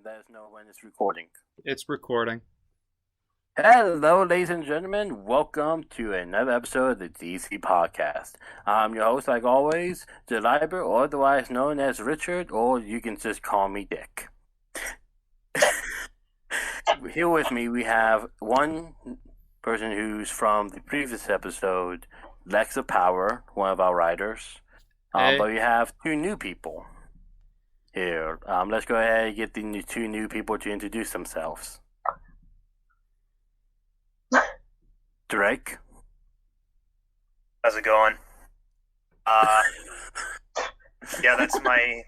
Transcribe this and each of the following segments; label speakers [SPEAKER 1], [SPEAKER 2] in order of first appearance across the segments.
[SPEAKER 1] let us know when it's recording.
[SPEAKER 2] It's recording.
[SPEAKER 1] Hello, ladies and gentlemen. Welcome to another episode of the DC Podcast. I'm your host, like always, the Liber, or otherwise known as Richard, or you can just call me Dick. Here with me, we have one person who's from the previous episode, Lex of Power, one of our writers.
[SPEAKER 2] Hey.
[SPEAKER 1] But we have two new people here. Let's go ahead and get the two new people to introduce themselves. Drake.
[SPEAKER 3] How's it going? Yeah, that's my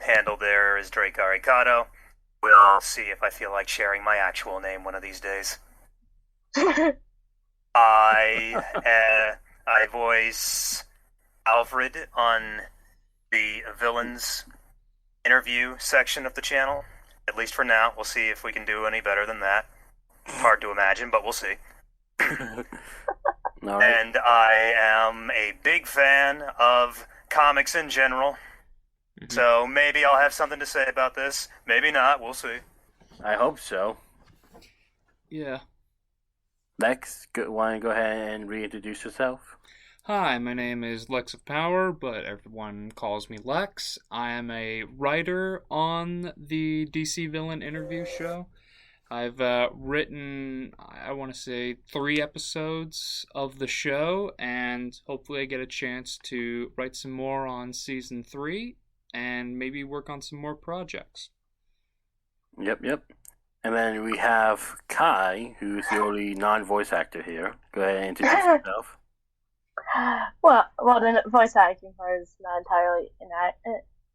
[SPEAKER 3] handle there is Drake Aricato. We'll see if I feel like sharing my actual name one of these days. I voice Alfred on the villains interview section of the channel. At least for now. We'll see if we can do any better than that. Hard to imagine, but we'll see.
[SPEAKER 1] Right.
[SPEAKER 3] And I am a big fan of comics in general.
[SPEAKER 2] Mhm.
[SPEAKER 3] So maybe I'll have something to say about this. Maybe not. We'll see.
[SPEAKER 1] I hope so.
[SPEAKER 2] Yeah.
[SPEAKER 1] Lex, want to go ahead and reintroduce yourself?
[SPEAKER 2] Hi, my name is Lex of Power, but everyone calls me Lex. I am a writer on the DC Villain Interview Show. I've written, I want to say, 3 episodes of the show, and hopefully I get a chance to write some more on Season 3, and maybe work on some more projects.
[SPEAKER 1] Yep. And then we have Kai, who's the only non-voice actor here. Go ahead and introduce yourself.
[SPEAKER 4] Well, the voice acting part is not entirely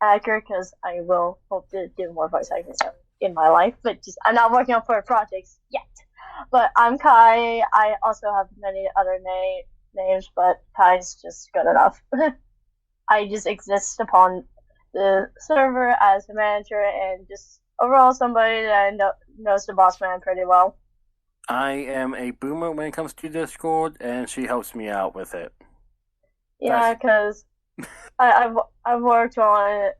[SPEAKER 4] accurate because I will hope to do more voice acting stuff in my life, but just I'm not working on 4 projects yet. But I'm Kai. I also have many other names, but Kai's just good enough. I just exist upon the server as a manager and just overall somebody that knows the boss man pretty well.
[SPEAKER 1] I am a boomer when it comes to Discord, and she helps me out with it.
[SPEAKER 4] Yeah, because I've worked on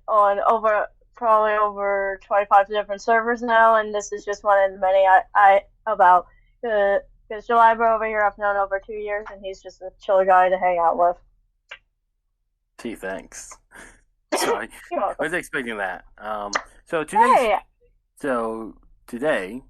[SPEAKER 4] probably over 25 different servers now, and this is just one of the many I about. Because Jaliber over here I've known over 2 years, and he's just a chill guy to hang out with.
[SPEAKER 1] Gee, thanks. Sorry,
[SPEAKER 4] You're
[SPEAKER 1] I
[SPEAKER 4] welcome.
[SPEAKER 1] was expecting that.
[SPEAKER 4] Hey,
[SPEAKER 1] Today,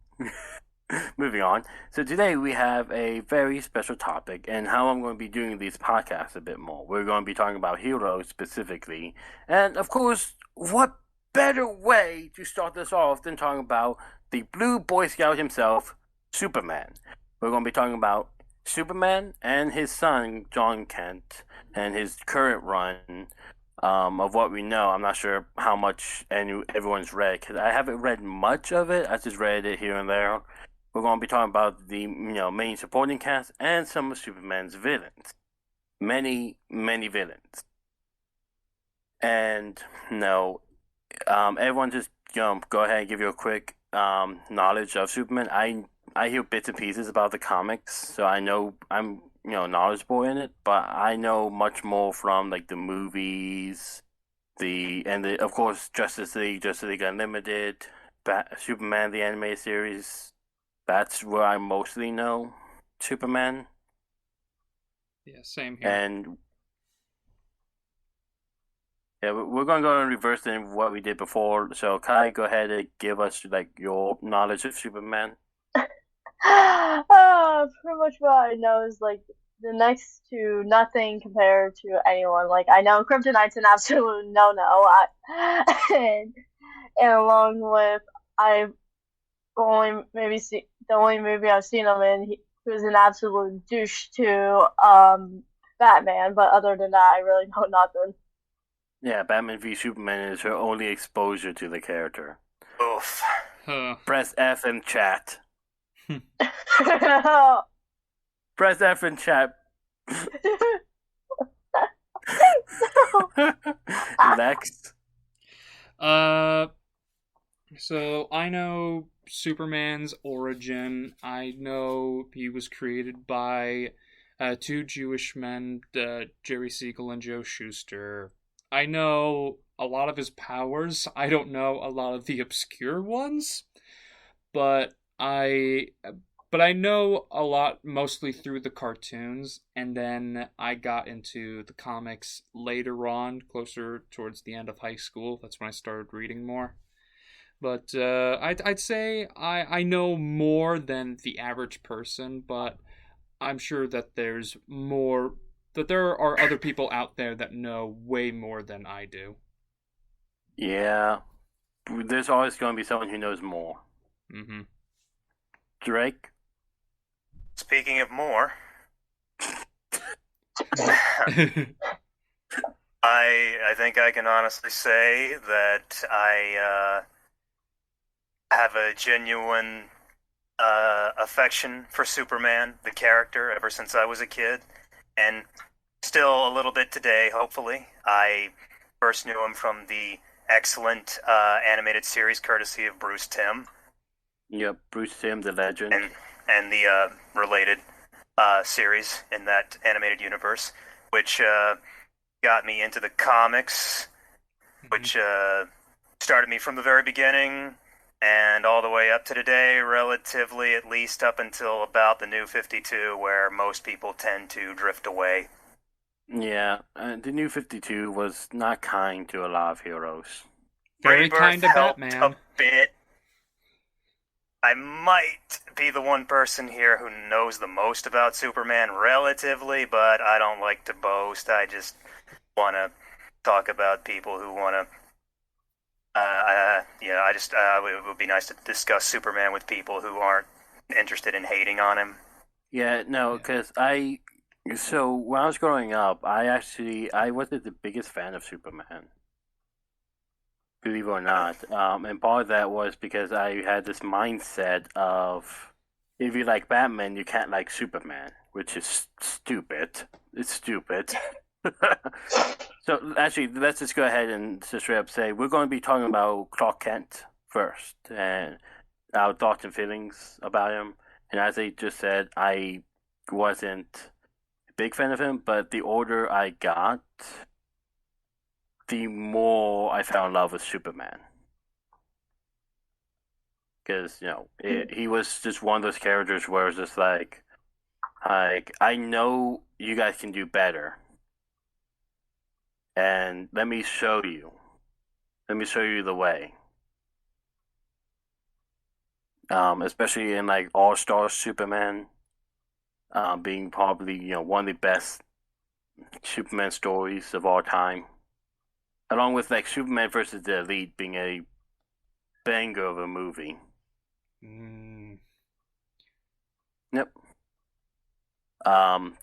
[SPEAKER 1] moving on. So today we have a very special topic, and how I'm going to be doing these podcasts a bit more. We're going to be talking about heroes specifically, and of course, what better way to start this off than talking about the Blue Boy Scout himself, Superman. We're going to be talking about Superman and his son John Kent and his current run. Of what we know, I'm not sure how much everyone's read, because I haven't read much of it. I just read it here and there. We're going to be talking about the main supporting cast and some of Superman's villains. Many villains. And everyone just go ahead and give you a quick knowledge of Superman. I hear bits and pieces about the comics, so I know I'm knowledgeable in it, but I know much more from like the movies, of course Justice League Unlimited, Superman the animated series. That's where I mostly know Superman.
[SPEAKER 2] Yeah, same here.
[SPEAKER 1] And yeah, we're gonna go in reverse than what we did before. So Kai, go ahead and give us like your knowledge of Superman.
[SPEAKER 4] pretty much what I know is like the next to nothing compared to anyone. Like I know Kryptonite's an absolute no. And along with I've only maybe see the only movie I've seen him in, he was an absolute douche to Batman. But other than that, I really know nothing.
[SPEAKER 1] Yeah, Batman v Superman is her only exposure to the character.
[SPEAKER 3] Oof.
[SPEAKER 2] Huh.
[SPEAKER 1] Press F in chat. Press F in chat. Lex.
[SPEAKER 2] So I know Superman's origin. I know he was created by 2 Jewish men, Jerry Siegel and Joe Shuster. I know a lot of his powers. I don't know a lot of the obscure ones, but I know a lot mostly through the cartoons, and then I got into the comics later on, closer towards the end of high school. That's when I started reading more. But I'd say I know more than the average person, but I'm sure that there are other people out there that know way more than I do.
[SPEAKER 1] Yeah, there's always going to be someone who knows more.
[SPEAKER 2] Mm-hmm.
[SPEAKER 1] Drake?
[SPEAKER 3] Speaking of more, I think I can honestly say that I have a genuine affection for Superman, the character, ever since I was a kid, and still a little bit today, hopefully. I first knew him from the excellent animated series courtesy of Bruce Timm.
[SPEAKER 1] Yep, Bruce Timm, the legend.
[SPEAKER 3] And the related series in that animated universe, which got me into the comics, which started me from the very beginning and all the way up to today, relatively, at least up until about the New 52, where most people tend to drift away.
[SPEAKER 1] Yeah, the New 52 was not kind to a lot of heroes.
[SPEAKER 2] Very
[SPEAKER 3] Rebirth
[SPEAKER 2] kind to
[SPEAKER 3] helped
[SPEAKER 2] Batman.
[SPEAKER 3] a bit. I might be the one person here who knows the most about Superman relatively, but I don't like to boast. I just want to talk about people who want to. It would be nice to discuss Superman with people who aren't interested in hating on him.
[SPEAKER 1] Yeah, no, because so when I was growing up, I wasn't the biggest fan of Superman, believe it or not. And part of that was because I had this mindset of if you like Batman, you can't like Superman, which is stupid. It's stupid. So actually, let's just go ahead and just straight up say we're going to be talking about Clark Kent first and our thoughts and feelings about him. And as I just said, I wasn't a big fan of him, but the older I got, the more I fell in love with Superman. Because he was just one of those characters where it's just like I know you guys can do better, and let me show you. Let me show you the way. Especially in like All Star Superman, being probably one of the best Superman stories of all time, along with like Superman versus the Elite being a banger of a movie. Yep.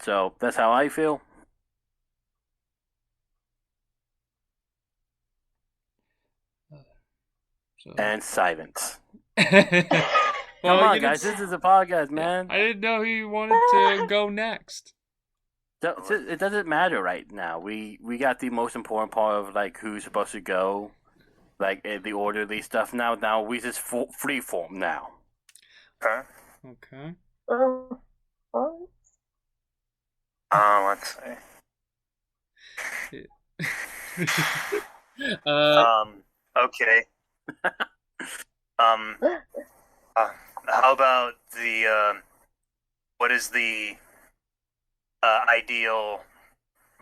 [SPEAKER 1] So that's how I feel. And silence.
[SPEAKER 2] Well,
[SPEAKER 1] come on, guys! This is a podcast, man.
[SPEAKER 2] I didn't know he wanted to go next.
[SPEAKER 1] It doesn't matter right now. We got the most important part of like who's supposed to go, like the orderly stuff. Now we just freeform now.
[SPEAKER 3] Huh?
[SPEAKER 2] Okay.
[SPEAKER 3] Let's see. Okay. How about what is the ideal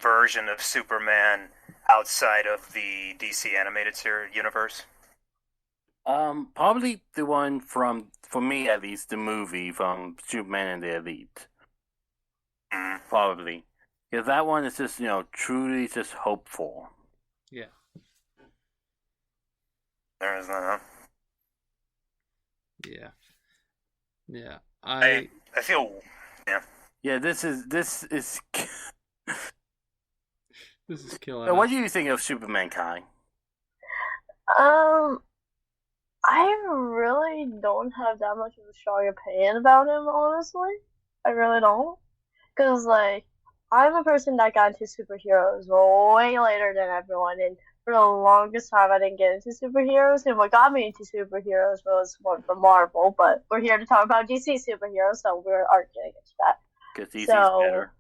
[SPEAKER 3] version of Superman outside of the DC animated series universe?
[SPEAKER 1] Probably the one for me at least, the movie from Superman and the Elite. Probably. Because that one is just, truly just hopeful.
[SPEAKER 2] Yeah.
[SPEAKER 3] There is that.
[SPEAKER 2] Yeah. Yeah.
[SPEAKER 3] I feel. Yeah.
[SPEAKER 1] Yeah, this is
[SPEAKER 2] This is killer.
[SPEAKER 1] What do you think of Superman, Kai?
[SPEAKER 4] I really don't have that much of a strong opinion about him, honestly. I really don't. Because, like, I'm a person that got into superheroes way later than everyone, and for the longest time I didn't get into superheroes, and what got me into superheroes was one from Marvel, but we're here to talk about DC superheroes, so we aren't getting into that.
[SPEAKER 1] Because DC's better.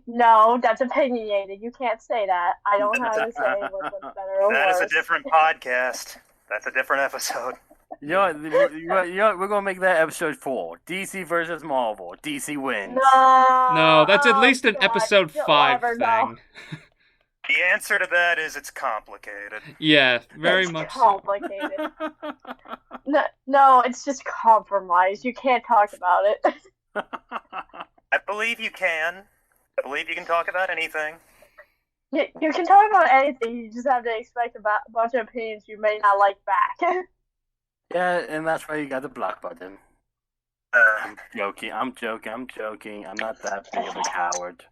[SPEAKER 4] No, that's opinionated. You can't say that. I don't have to say what's better or
[SPEAKER 3] That
[SPEAKER 4] worse.
[SPEAKER 3] is a different podcast. That's a different episode.
[SPEAKER 1] You know what? We're gonna make that episode 4. DC versus Marvel. DC wins.
[SPEAKER 2] No, that's at least an
[SPEAKER 4] God,
[SPEAKER 2] episode
[SPEAKER 4] you'll
[SPEAKER 2] 5
[SPEAKER 4] never
[SPEAKER 2] thing.
[SPEAKER 4] know.
[SPEAKER 3] The answer to that is it's complicated.
[SPEAKER 2] Yeah, very
[SPEAKER 4] It's
[SPEAKER 2] much
[SPEAKER 4] complicated.
[SPEAKER 2] so.
[SPEAKER 4] No, it's just compromise. You can't talk about it.
[SPEAKER 3] I believe you can. I believe you can talk about anything.
[SPEAKER 4] You can talk about anything. You just have to expect a bunch of opinions you may not like back.
[SPEAKER 1] Yeah, and that's why you got the block button. I'm joking. I'm not that big of a coward.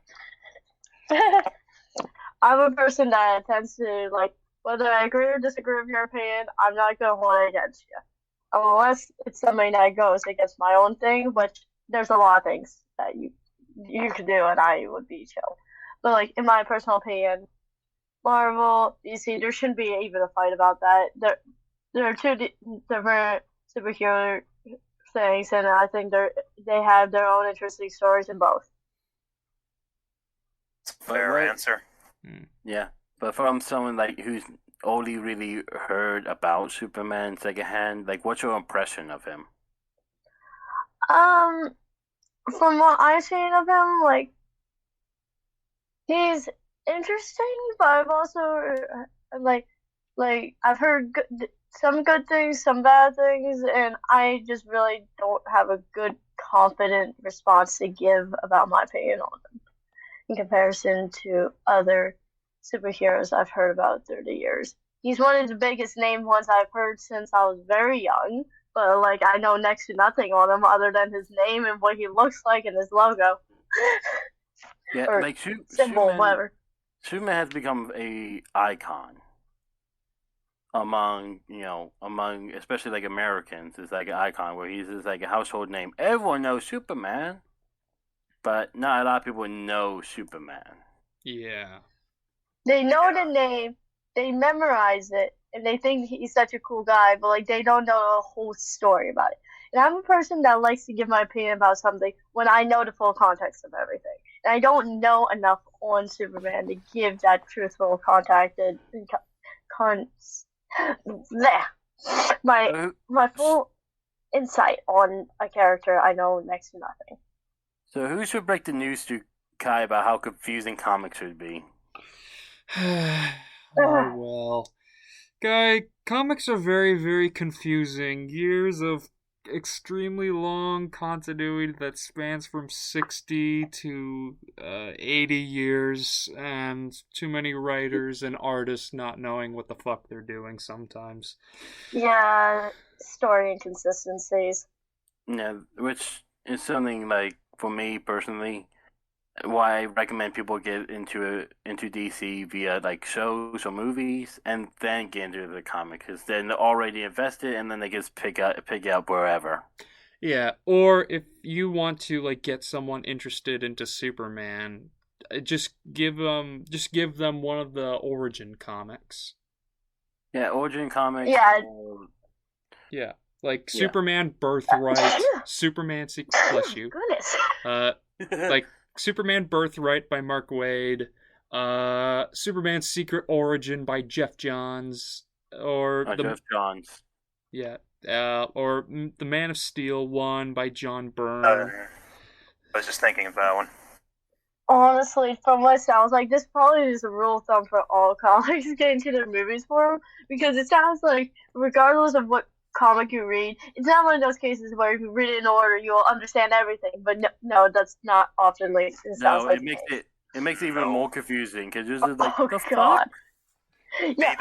[SPEAKER 4] I'm a person that tends to, like, whether I agree or disagree with your opinion, I'm not going to hold it against you. Unless it's something that goes against my own thing, which there's a lot of things that you could do and I would be chill. But, like, in my personal opinion, Marvel, DC, there shouldn't be even a fight about that. There are two different superhero things, and I think they have their own interesting stories in both.
[SPEAKER 3] Fair answer.
[SPEAKER 1] Yeah, but from someone like who's only really heard about Superman secondhand, like, what's your impression of him?
[SPEAKER 4] From what I've seen of him, like, he's interesting, but I've also like I've heard some good things, some bad things, and I just really don't have a good, confident response to give about my opinion on him in comparison to other superheroes I've heard about through the years. He's one of the biggest named ones I've heard since I was very young, but, like, I know next to nothing on him other than his name and what he looks like and his logo.
[SPEAKER 1] Yeah,
[SPEAKER 4] or
[SPEAKER 1] like
[SPEAKER 4] symbol, whatever.
[SPEAKER 1] Superman has become a icon among especially like Americans. It's like an icon where he's just like a household name. Everyone knows Superman, but not a lot of people know Superman.
[SPEAKER 2] Yeah.
[SPEAKER 4] They know the name, they memorize it, and they think he's such a cool guy, but, like, they don't know a whole story about it. And I'm a person that likes to give my opinion about something when I know the full context of everything. And I don't know enough on Superman to give that truthful my full insight on a character I know next to nothing.
[SPEAKER 1] So who should break the news to Kai about how confusing comics would be?
[SPEAKER 2] Oh, well. Guy, comics are very, very confusing. Years of extremely long continuity that spans from 60 to 80 years, and too many writers and artists not knowing what the fuck they're doing sometimes.
[SPEAKER 4] Yeah, story inconsistencies.
[SPEAKER 1] Yeah, which is something, like, for me personally, why I recommend people get into DC via, like, shows or movies, and then get into the comic, because then they're already invested, and then they just pick up wherever.
[SPEAKER 2] Yeah, or if you want to, like, get someone interested into Superman, just give them one of the origin comics.
[SPEAKER 1] Yeah, origin comics.
[SPEAKER 4] Yeah.
[SPEAKER 2] Yeah, like Superman Birthright, Superman Secret. Bless you.
[SPEAKER 4] Goodness.
[SPEAKER 2] Like Superman Birthright by Mark Waid, Superman Secret Origin by Jeff Johns, or
[SPEAKER 1] Jeff Johns.
[SPEAKER 2] Yeah, or the Man of Steel one by John Byrne.
[SPEAKER 3] I was just thinking of that one.
[SPEAKER 4] Honestly, from what it sounds like, this probably is a rule of thumb for all comics getting to their movies for them, because it sounds like, regardless of what comic you read, it's not one of those cases where if you read it in order, you'll understand everything. But no, that's not often like it sounds like.
[SPEAKER 1] It makes it even more confusing, because you're just like,
[SPEAKER 4] oh
[SPEAKER 1] the
[SPEAKER 4] god.
[SPEAKER 1] Fuck?
[SPEAKER 4] Yeah,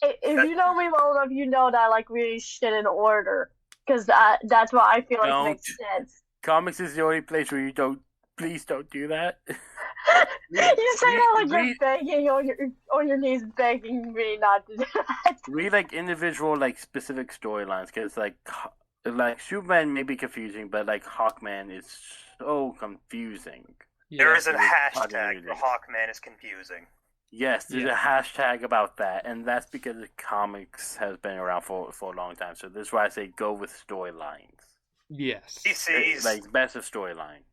[SPEAKER 4] if you know me well enough, you know that I like reading shit in order, because that's what I feel like makes sense.
[SPEAKER 1] Comics is the only place where you don't. Please don't do that.
[SPEAKER 4] You say that like you're begging on your knees, begging me not to do that.
[SPEAKER 1] Read, like, individual, like, specific storylines, because like Superman may be confusing, but, like, Hawkman is so confusing.
[SPEAKER 3] Yeah. There is a hashtag for Hawkman is confusing.
[SPEAKER 1] Yes, there's a hashtag about that, and that's because the comics has been around for a long time. So this is why I say go with storylines.
[SPEAKER 2] Yes.
[SPEAKER 3] DC's
[SPEAKER 1] like best of storylines.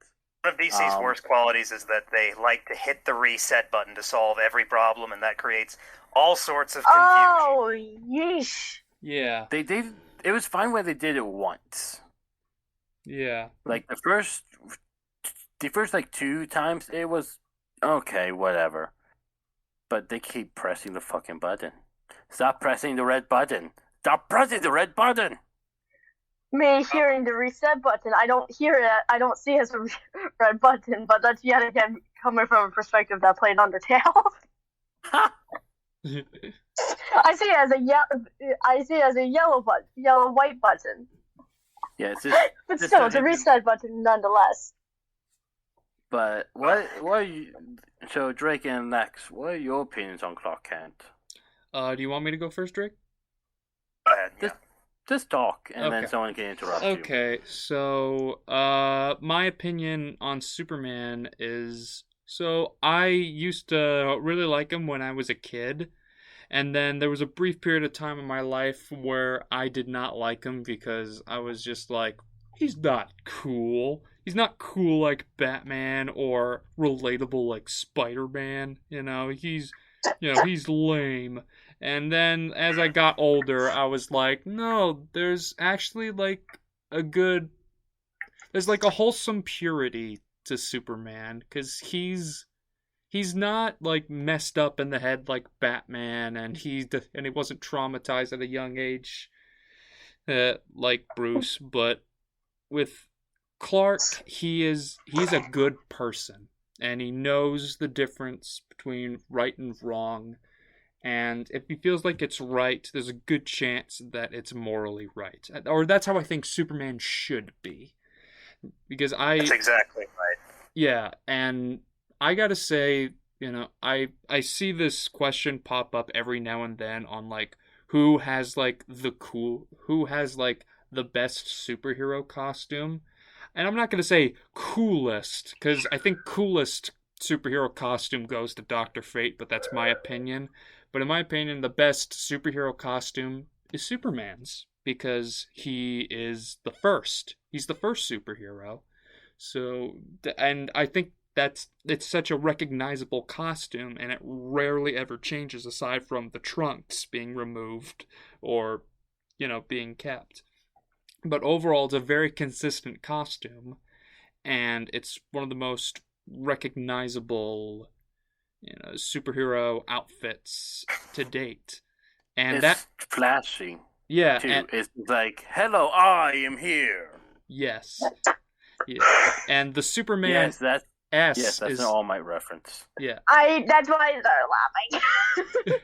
[SPEAKER 3] One of DC's worst qualities is that they like to hit the reset button to solve every problem, and that creates all sorts of confusion.
[SPEAKER 4] Oh, yeesh.
[SPEAKER 2] Yeah.
[SPEAKER 1] They did. It was fine when they did it once.
[SPEAKER 2] Yeah.
[SPEAKER 1] Like the first like 2 times, it was okay, whatever. But they keep pressing the fucking button. Stop pressing the red button. Stop pressing the red button.
[SPEAKER 4] Me hearing the reset button, I don't hear it. I don't see it as a red button, but that's yet again coming from a perspective that played Undertale. I see it as a yellow white button.
[SPEAKER 1] Yeah, it's just,
[SPEAKER 4] but still, it's a reset button nonetheless.
[SPEAKER 1] But what are you? So Drake and Lex, what are your opinions on Clark Kent?
[SPEAKER 2] Do you want me to go first, Drake?
[SPEAKER 3] Go ahead. Yeah.
[SPEAKER 1] Just talk, and
[SPEAKER 2] Okay.
[SPEAKER 1] then someone can interrupt you.
[SPEAKER 2] Okay, so my opinion on Superman is, so I used to really like him when I was a kid, and then there was a brief period of time in my life where I did not like him because I was just like, he's not cool. He's not cool like Batman or relatable like Spider-Man. He's lame. And then as I got older, I was like, no, there's actually like there's like a wholesome purity to Superman, because he's not like messed up in the head like Batman, and he wasn't traumatized at a young age like Bruce. But with Clark, he's a good person, and he knows the difference between right and wrong. And if he feels like it's right, there's a good chance that it's morally right. Or that's how I think Superman should be. Because
[SPEAKER 3] That's exactly right.
[SPEAKER 2] Yeah, and I gotta say, I see this question pop up every now and then on like who has like the best superhero costume. And I'm not gonna say coolest, because I think coolest superhero costume goes to Dr. Fate, but that's my opinion. But in my opinion, the best superhero costume is Superman's, because he is the first. He's the first superhero. So, and I think it's such a recognizable costume, and it rarely ever changes aside from the trunks being removed or, being kept. But overall, it's a very consistent costume, and it's one of the most recognizable superhero outfits to date. And
[SPEAKER 1] it's flashy.
[SPEAKER 2] Yeah,
[SPEAKER 1] too. It's like, hello, I am here.
[SPEAKER 2] Yes. Yeah. And the Superman
[SPEAKER 1] yes, that's
[SPEAKER 2] S
[SPEAKER 1] an All Might reference.
[SPEAKER 2] Yeah.
[SPEAKER 4] That's why I started laughing.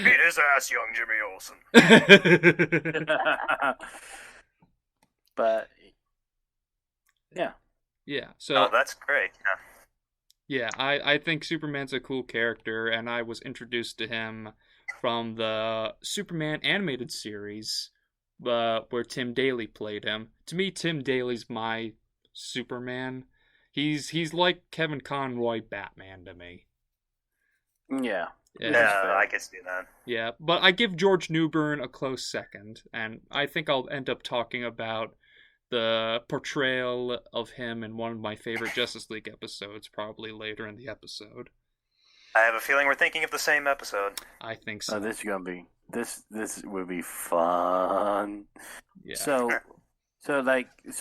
[SPEAKER 3] Beat his ass, young Jimmy Olsen.
[SPEAKER 1] But yeah.
[SPEAKER 2] Yeah. So
[SPEAKER 3] oh, that's great.
[SPEAKER 2] Yeah, I think Superman's a cool character, and I was introduced to him from the Superman animated series, where Tim Daly played him. To me, Tim Daly's my Superman. He's like Kevin Conroy Batman to me.
[SPEAKER 1] Yeah.
[SPEAKER 3] Yeah, I can see that.
[SPEAKER 2] Yeah, but I give George Newbern a close second, and I think I'll end up talking about the portrayal of him in one of my favorite Justice League episodes probably later in the episode.
[SPEAKER 3] I have a feeling we're thinking of the same episode.
[SPEAKER 2] I think so.
[SPEAKER 1] Oh, this will be fun.
[SPEAKER 2] Yeah.
[SPEAKER 1] So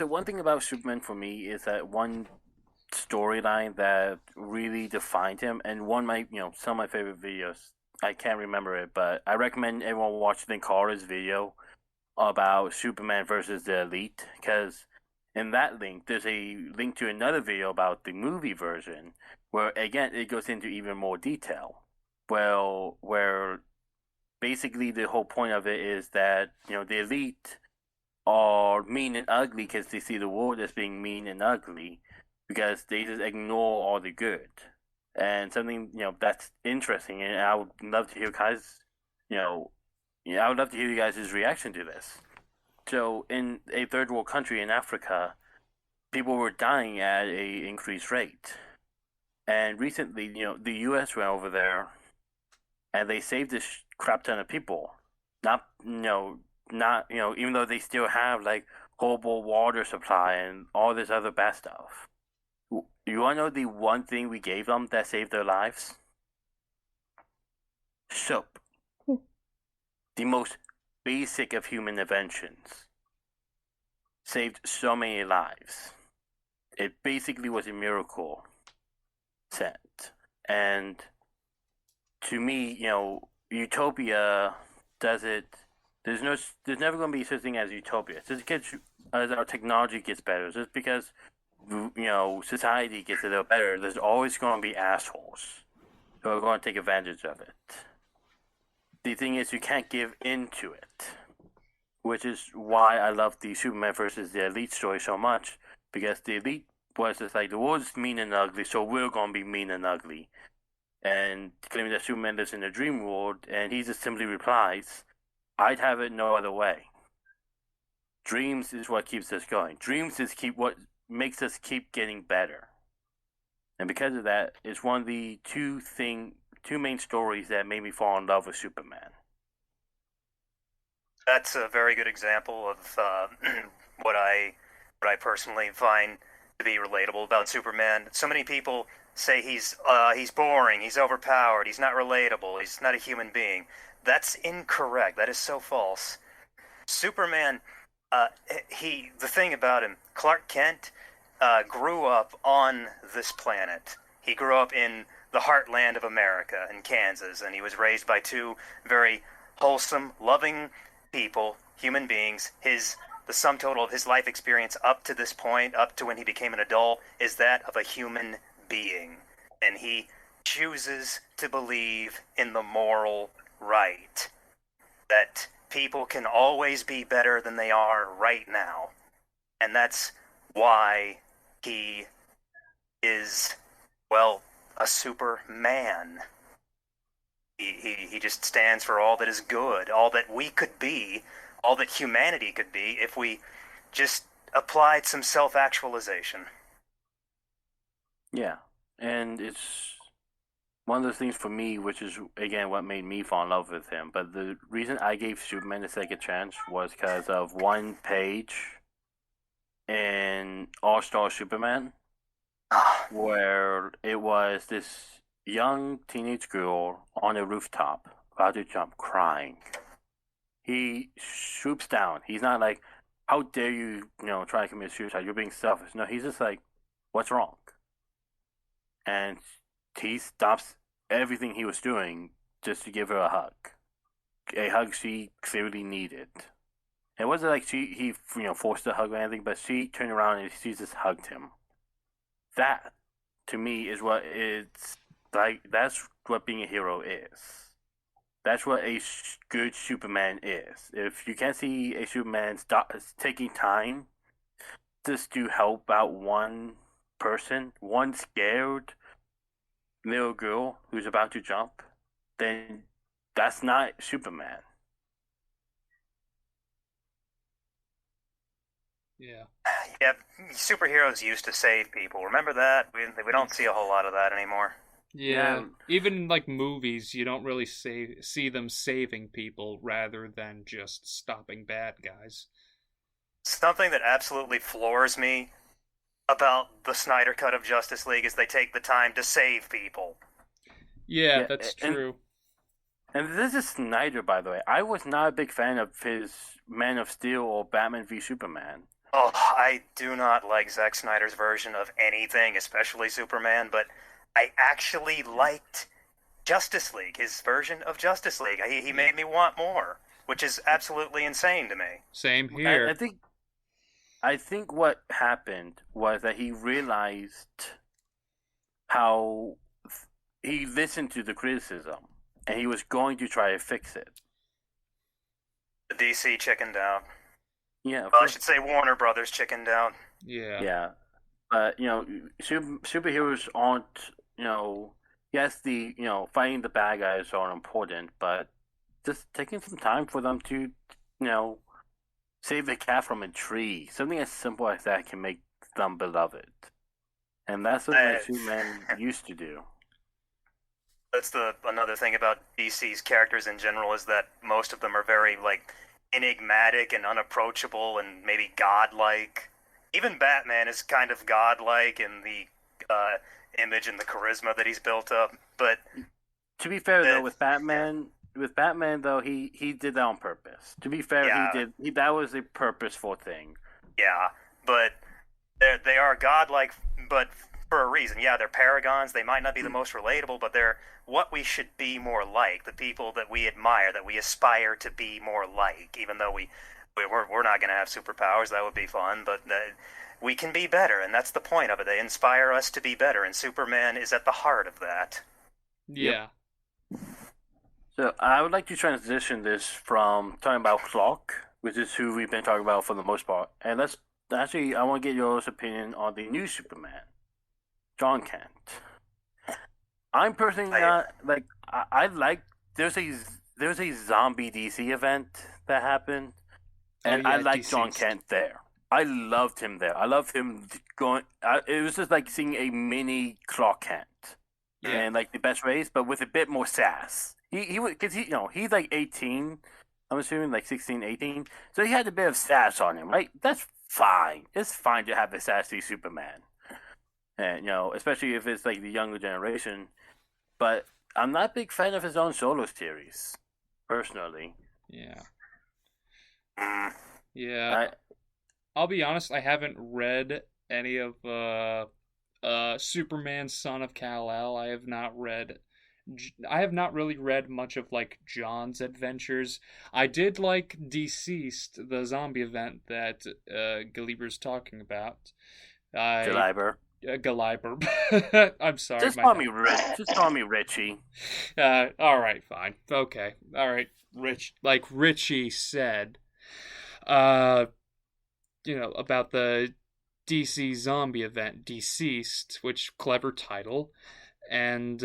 [SPEAKER 1] one thing about Superman for me is that one storyline that really defined him, and some of my favorite videos. I can't remember it, but I recommend everyone watch Linkara's video about Superman versus the Elite, because in that link there's a link to another video about the movie version, where again it goes into even more detail. Well, where basically the whole point of it is that the Elite are mean and ugly because they see the world as being mean and ugly, because they just ignore all the good. And something that's interesting, and I would love to hear guys, I would love to hear you guys' reaction to this. So, in a third world country in Africa, people were dying at a increased rate. And recently, the U.S. went over there, and they saved this crap ton of people. Not even though they still have like horrible water supply and all this other bad stuff. You want to know the one thing we gave them that saved their lives? Soap. The most basic of human inventions. Saved so many lives. It basically was a miracle set. And to me, Utopia does it. There's never going to be such thing as utopia. Just because as our technology gets better, just because society gets a little better, there's always going to be assholes who are going to take advantage of it. The thing is, you can't give in to it, which is why I love the Superman versus the Elite story so much, because the Elite was just like, the world's mean and ugly, so we're going to be mean and ugly. And claiming that Superman lives in a dream world, and he just simply replies, I'd have it no other way. Dreams is what keeps us going. Dreams is what makes us keep getting better. And because of that, it's one of the two main stories that made me fall in love with Superman.
[SPEAKER 3] That's a very good example of what I personally find to be relatable about Superman. So many people say he's boring, he's overpowered, he's not relatable, he's not a human being. That's incorrect. That is so false. Superman, the thing about him, Clark Kent grew up on this planet. He grew up in the heartland of America, in Kansas, and he was raised by two very wholesome, loving people, human beings. The sum total of his life experience up to this point, up to when he became an adult, is that of a human being. And he chooses to believe in the moral right. That people can always be better than they are right now. And that's why he is, well, a Superman. He just stands for all that is good, all that we could be, all that humanity could be if we just applied some self-actualization.
[SPEAKER 1] Yeah, and it's one of those things for me, which is, again, what made me fall in love with him. But the reason I gave Superman a second chance was because of one page in All-Star Superman where it was this young teenage girl on a rooftop about to jump crying. He swoops down. He's not like, how dare you, try to commit suicide? You're being selfish. No, he's just like, what's wrong? And he stops everything he was doing just to give her a hug she clearly needed. It wasn't like he forced a hug or anything, but she turned around and she just hugged him. That, to me, is what it's like. That's what being a hero is. That's what a good Superman is. If you can't see a Superman taking time just to help out one person, one scared little girl who's about to jump, then that's not Superman.
[SPEAKER 2] Yeah.
[SPEAKER 3] Yeah, superheroes used to save people. Remember that? We don't see a whole lot of that anymore.
[SPEAKER 2] Yeah. Even in, like, movies, you don't really see them saving people rather than just stopping bad guys.
[SPEAKER 3] Something that absolutely floors me about the Snyder Cut of Justice League is they take the time to save people.
[SPEAKER 2] Yeah, that's true.
[SPEAKER 1] And this is Snyder, by the way. I was not a big fan of his Man of Steel or Batman v Superman.
[SPEAKER 3] Oh, I do not like Zack Snyder's version of anything, especially Superman, but I actually liked Justice League, his version of Justice League. He made me want more, which is absolutely insane to me.
[SPEAKER 2] Same here.
[SPEAKER 1] I think what happened was that he realized how he listened to the criticism, and he was going to try to fix it.
[SPEAKER 3] The DC chickened out.
[SPEAKER 1] Yeah,
[SPEAKER 3] well, I should say Warner Brothers chickened out.
[SPEAKER 2] Yeah.
[SPEAKER 1] Yeah. But, superheroes aren't, yes, fighting the bad guys are important, but just taking some time for them to, save the cat from a tree. Something as simple as that can make them beloved. And that's something that Superman used to do.
[SPEAKER 3] That's another thing about DC's characters in general is that most of them are very, enigmatic and unapproachable and maybe godlike. Even Batman is kind of godlike in the image and the charisma that he's built up. But
[SPEAKER 1] to be fair, though, with Batman, though, he did that on purpose. To be fair,
[SPEAKER 3] Yeah.
[SPEAKER 1] that was a purposeful thing.
[SPEAKER 3] Yeah, but they are godlike, but for a reason. Yeah, they're paragons. They might not be the most relatable, but they're what we should be more like. The people that we admire, that we aspire to be more like. Even though we're not going to have superpowers, that would be fun, but we can be better, and that's the point of it. They inspire us to be better, and Superman is at the heart of that.
[SPEAKER 2] Yeah.
[SPEAKER 1] Yep. So I would like to transition this from talking about Clock, which is who we've been talking about for the most part, and I want to get your opinion on the new Superman, John Kent. I'm personally not like I like there's a zombie DC event that happened, and I like
[SPEAKER 2] Deceased.
[SPEAKER 1] John Kent there. I loved him there. I loved him going. It was just like seeing a mini Clark Kent, and like the best ways, but with a bit more sass. He because he's like 18. I'm assuming like 16, 18. So he had a bit of sass on him, right? That's fine. It's fine to have a sassy Superman, and especially if it's like the younger generation. But I'm not a big fan of his own solo series, personally.
[SPEAKER 2] Yeah. Yeah. I'll be honest, I haven't read any of Superman Son of Kal-El. I have not really read much of like John's adventures. I did like Deceased, the zombie event that Galiber's talking about.
[SPEAKER 1] Galiber.
[SPEAKER 2] Galiber. I'm sorry.
[SPEAKER 1] Just call me Rich. Just call me Richie.
[SPEAKER 2] All right, fine. Okay. All right, Rich. Like Richie said, about the DC zombie event, Deceased, which clever title, and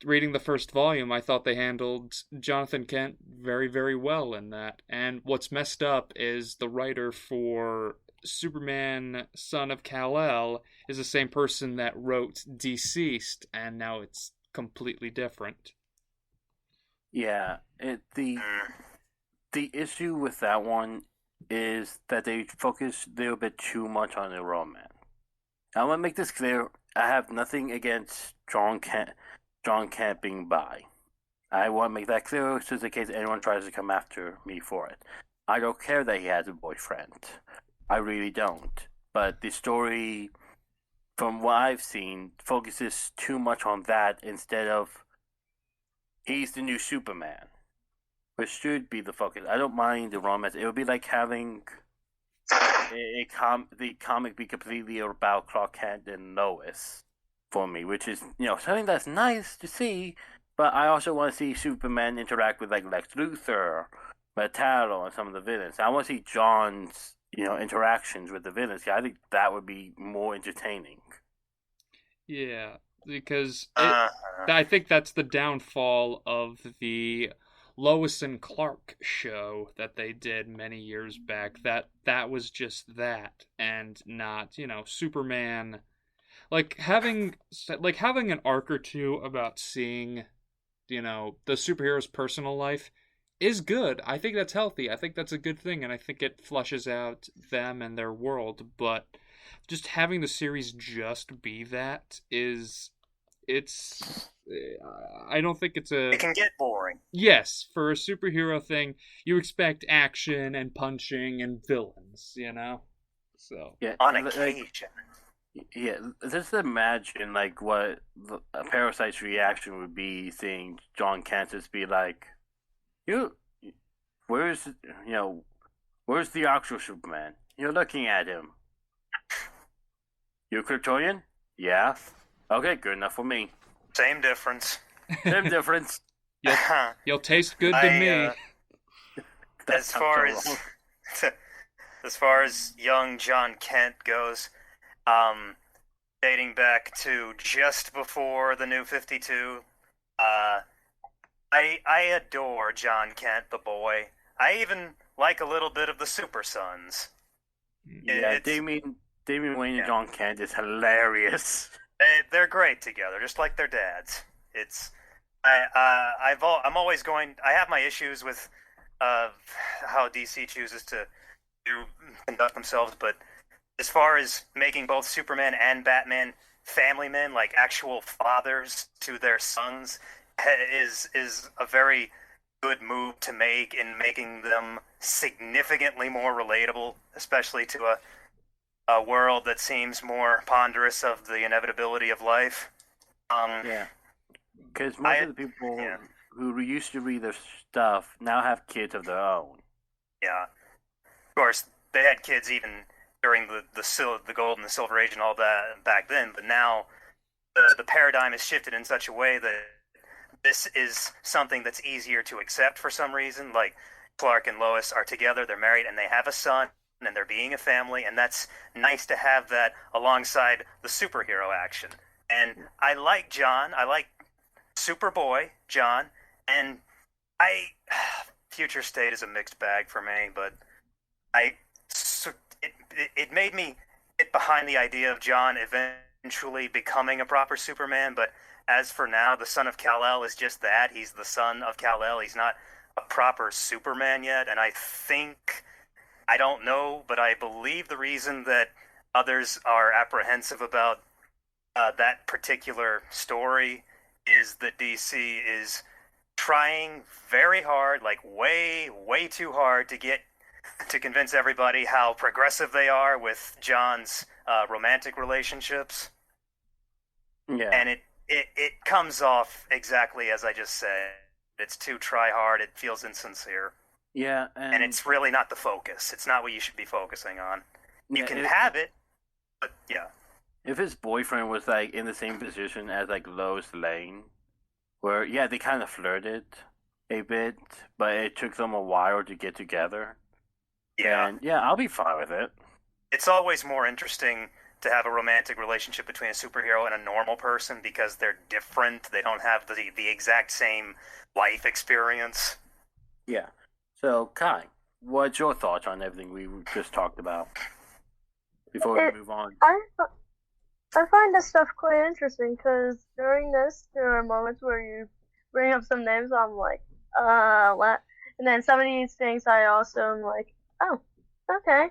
[SPEAKER 2] reading the first volume, I thought they handled Jonathan Kent very, very well in that. And what's messed up is the writer for Superman Son of Kal-El is the same person that wrote Deceased, and now it's completely different.
[SPEAKER 1] Yeah, the issue with that one is that they focus a little bit too much on the romance. I want to make this clear. I have nothing against John Kent being bi. I want to make that clear just in case anyone tries to come after me for it. I don't care that he has a boyfriend. I really don't. But the story, from what I've seen, focuses too much on that instead of he's the new Superman, which should be the focus. I don't mind the romance. It would be like having the comic be completely about Clark Kent and Lois for me, which is something that's nice to see. But I also want to see Superman interact with like Lex Luthor, Metallo, and some of the villains. I want to see John's interactions with the villains. Yeah, I think that would be more entertaining.
[SPEAKER 2] Yeah, because I think that's the downfall of the Lois and Clark show that they did many years back. That was just that, and not Superman. Like having an arc or two about seeing the superhero's personal life is good. I think that's healthy. I think that's a good thing, and I think it flushes out them and their world. But just having the series just be that I don't think it's
[SPEAKER 3] It can get boring.
[SPEAKER 2] Yes, for a superhero thing, you expect action and punching and villains, So
[SPEAKER 1] yeah,
[SPEAKER 3] on occasion.
[SPEAKER 1] Yeah, just imagine like what a Parasite's reaction would be seeing John Kent just be like, where's the actual Superman? You're looking at him. You a Kryptonian? Yeah. Okay, good enough for me.
[SPEAKER 3] Same difference.
[SPEAKER 1] Same difference.
[SPEAKER 2] You'll taste good to me.
[SPEAKER 3] As far as young John Kent goes, dating back to just before the New 52, I adore John Kent, the boy. I even like a little bit of the Super Sons.
[SPEAKER 1] Yeah, Damian Wayne and John Kent is hilarious.
[SPEAKER 3] They're great together, just like their dads. I'm always going. I have my issues with how DC chooses to conduct themselves, but as far as making both Superman and Batman family men, like actual fathers to their sons, is a very good move to make in making them significantly more relatable, especially to a world that seems more ponderous of the inevitability of life.
[SPEAKER 1] Yeah, because most of the people who used to read their stuff now have kids of their own.
[SPEAKER 3] Yeah. Of course, they had kids even during the gold and the silver age and all that back then, but now the paradigm has shifted in such a way that this is something that's easier to accept for some reason. Like Clark and Lois are together, they're married, and they have a son, and they're being a family, and that's nice to have that alongside the superhero action. And I like John, I like Superboy John, and I Future State is a mixed bag for me, but I it made me get behind the idea of John eventually becoming a proper Superman. But as for now, the son of Kal-El is just that. He's the son of Kal-El. He's not a proper Superman yet. And I don't know, but I believe the reason that others are apprehensive about that particular story is that DC is trying very hard, like way, way too hard, to convince everybody how progressive they are with John's romantic relationships.
[SPEAKER 1] Yeah.
[SPEAKER 3] And it comes off exactly as I just said. It's too try hard. It feels insincere.
[SPEAKER 1] Yeah,
[SPEAKER 3] and it's really not the focus. It's not what you should be focusing on. You can have it, but yeah.
[SPEAKER 1] If his boyfriend was like in the same position as like Lois Lane, where they kind of flirted a bit, but it took them a while to get together.
[SPEAKER 3] Yeah.
[SPEAKER 1] And I'll be fine with it.
[SPEAKER 3] It's always more interesting to have a romantic relationship between a superhero and a normal person because they're different. They don't have the exact same life experience.
[SPEAKER 1] Yeah. So, Kai, what's your thoughts on everything we just talked about before we move on?
[SPEAKER 4] I find this stuff quite interesting because during this, there are moments where you bring up some names, I'm like, what? And then some of these things I also am like, oh, okay.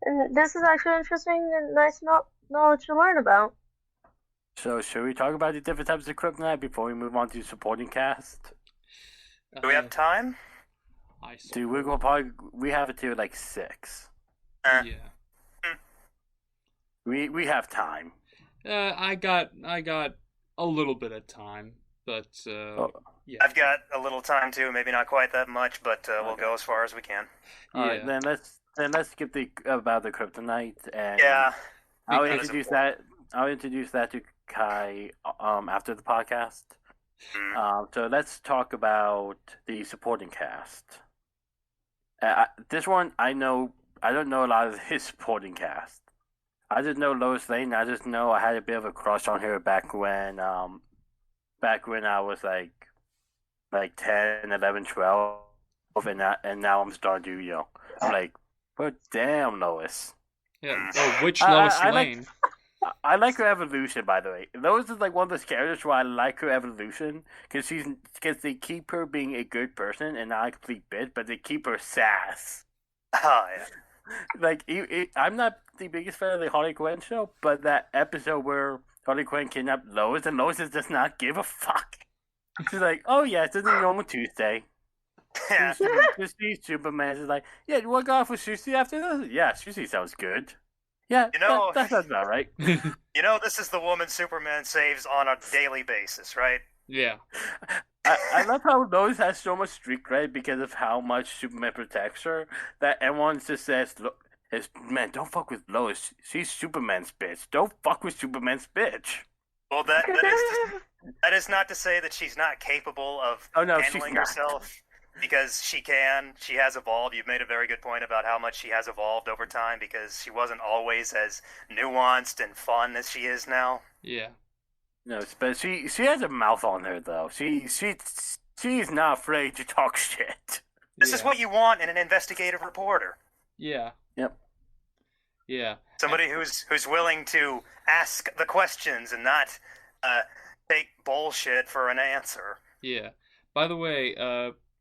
[SPEAKER 4] And this is actually interesting and nice knowledge to learn about.
[SPEAKER 1] So, should we talk about the different types of kryptonite before we move on to supporting cast?
[SPEAKER 3] Do we have time?
[SPEAKER 1] Dude, we have it to like 6.
[SPEAKER 2] Yeah.
[SPEAKER 1] We have time.
[SPEAKER 2] I got a little bit of time, but yeah.
[SPEAKER 3] I've got a little time too. Maybe not quite that much, but we'll go as far as we can.
[SPEAKER 1] All right, then let's skip about the kryptonite, and I'll introduce that to Kai after the podcast. So let's talk about the supporting cast. This one I don't know a lot of his supporting cast. I just know Lois Lane. I just know I had a bit of a crush on her back when I was like 10, 11, 12, and now I'm starting to I'm like, but damn, Lois.
[SPEAKER 2] Yeah. Oh, which Lois Lane?
[SPEAKER 1] I like her evolution, by the way. Lois is like one of those characters where I like her evolution because they keep her being a good person and not a complete bitch, but they keep her sass.
[SPEAKER 3] Oh yeah.
[SPEAKER 1] Like I'm not the biggest fan of the Harley Quinn show, but that episode where Harley Quinn kidnapped Lois and Lois does not give a fuck. She's like, oh yeah, it's a normal Tuesday.
[SPEAKER 3] Yeah.
[SPEAKER 1] Just see Superman is like, yeah, you want to go off with Susie after this? Yeah, Susie sounds good. Yeah, that sounds about right.
[SPEAKER 3] This is the woman Superman saves on a daily basis, right?
[SPEAKER 2] Yeah.
[SPEAKER 1] I love how Lois has so much street cred because of how much Superman protects her that everyone just says, man, don't fuck with Lois. She's Superman's bitch. Don't fuck with Superman's bitch.
[SPEAKER 3] Well, that is not to say that she's not capable of handling herself. Because she can. She has evolved. You've made a very good point about how much she has evolved over time because she wasn't always as nuanced and fun as she is now.
[SPEAKER 2] Yeah.
[SPEAKER 1] No, but she has a mouth on her though. She's not afraid to talk shit.
[SPEAKER 3] This is what you want in an investigative reporter.
[SPEAKER 2] Yeah.
[SPEAKER 1] Yep.
[SPEAKER 2] Yeah.
[SPEAKER 3] Somebody who's willing to ask the questions and not take bullshit for an answer.
[SPEAKER 2] Yeah. By the way,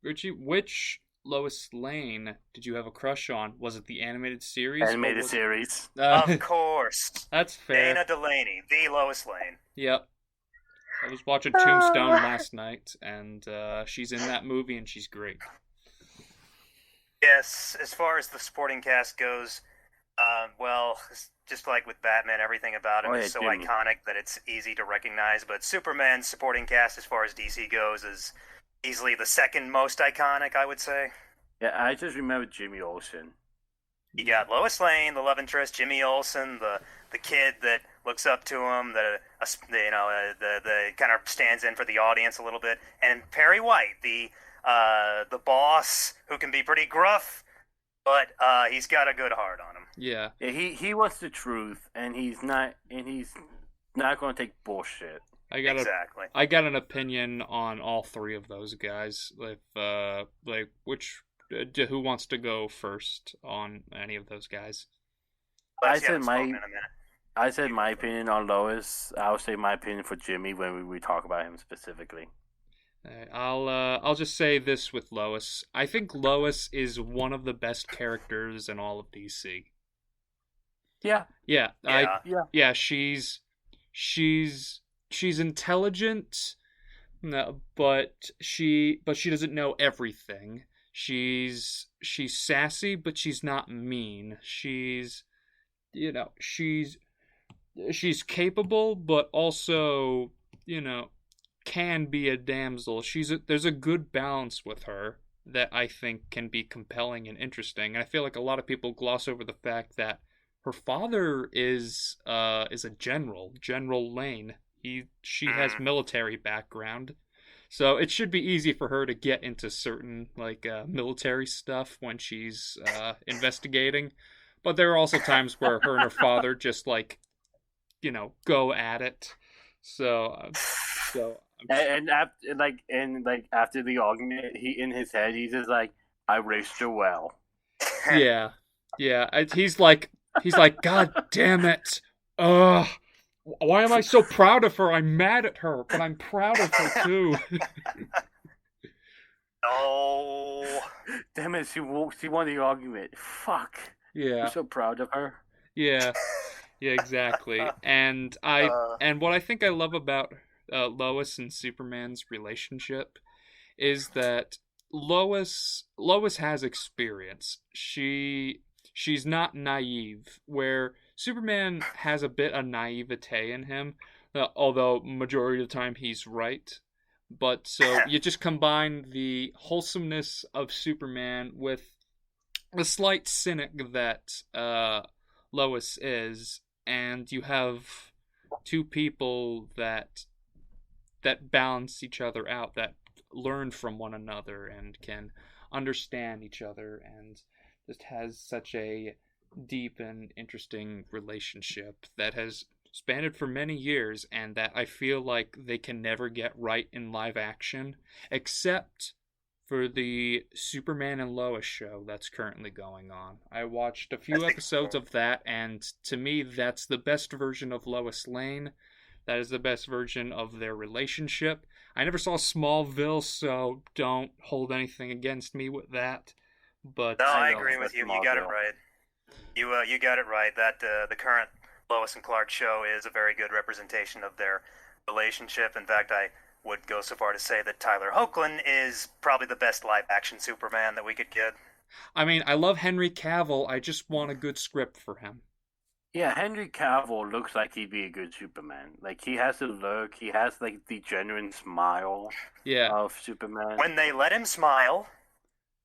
[SPEAKER 2] Richie, which Lois Lane did you have a crush on? Was it the animated series?
[SPEAKER 1] Animated series.
[SPEAKER 3] Of course.
[SPEAKER 2] That's fair.
[SPEAKER 3] Dana Delaney, the Lois Lane.
[SPEAKER 2] Yep. I was watching Tombstone last night, and she's in that movie, and she's great.
[SPEAKER 3] Yes, as far as the supporting cast goes, well, just like with Batman, everything about him is so
[SPEAKER 1] Jimmy.
[SPEAKER 3] iconic that it's easy to recognize. But Superman's supporting cast, as far as DC goes, is easily the second most iconic, I would say.
[SPEAKER 1] Yeah, I just remember Jimmy Olsen.
[SPEAKER 3] You got Lois Lane, the love interest, Jimmy Olsen, the kid that looks up to him, the kind of stands in for the audience a little bit, and Perry White, the boss who can be pretty gruff, but he's got a good heart on him.
[SPEAKER 2] Yeah.
[SPEAKER 1] He wants the truth, and he's not going to take bullshit.
[SPEAKER 2] I got
[SPEAKER 3] Exactly.
[SPEAKER 2] I got an opinion on all three of those guys. Who wants to go first on any of those guys?
[SPEAKER 1] I said my opinion on Lois. I'll say my opinion for Jimmy when we talk about him specifically.
[SPEAKER 2] I'll just say this with Lois. I think Lois is one of the best characters in all of DC.
[SPEAKER 1] Yeah.
[SPEAKER 2] Yeah. She's intelligent, no, but she doesn't know everything. She's sassy, but she's not mean. She's capable, but also, can be a damsel. There's a good balance with her that I think can be compelling and interesting. And I feel like a lot of people gloss over the fact that her father is a general, General Lane. She has military background. So it should be easy for her to get into certain military stuff when she's investigating. But there are also times where her and her father just go at it.
[SPEAKER 1] And after the argument, in his head he's just like, I raised her well.
[SPEAKER 2] Yeah. He's like, God damn it! Ugh. Why am I so proud of her? I'm mad at her, but I'm proud of her too.
[SPEAKER 3] Oh,
[SPEAKER 1] damn it! She won the argument. Fuck.
[SPEAKER 2] Yeah.
[SPEAKER 1] I'm so proud of her.
[SPEAKER 2] Yeah, exactly. And what I think I love about Lois and Superman's relationship is that Lois has experience. She's not naive, where Superman has a bit of naivete in him, although majority of the time he's right. But so you just combine the wholesomeness of Superman with the slight cynic that Lois is, and you have two people that balance each other out, that learn from one another and can understand each other, and just has such a deep and interesting relationship that has spanned for many years, and that I feel like they can never get right in live action, except for the Superman and Lois show that's currently going on. I watched a few episodes of that, and to me, that's the best version of Lois Lane. That is the best version of their relationship. I never saw Smallville, so don't hold anything against me with that. But
[SPEAKER 3] no, I agree with you. You got it right. You got it right. That the current Lois and Clark show is a very good representation of their relationship. In fact, I would go so far to say that Tyler Hoechlin is probably the best live-action Superman that we could get.
[SPEAKER 2] I mean, I love Henry Cavill. I just want a good script for him.
[SPEAKER 1] Yeah, Henry Cavill looks like he'd be a good Superman. Like, he has the look, he has, the genuine smile of Superman.
[SPEAKER 3] When they let him smile.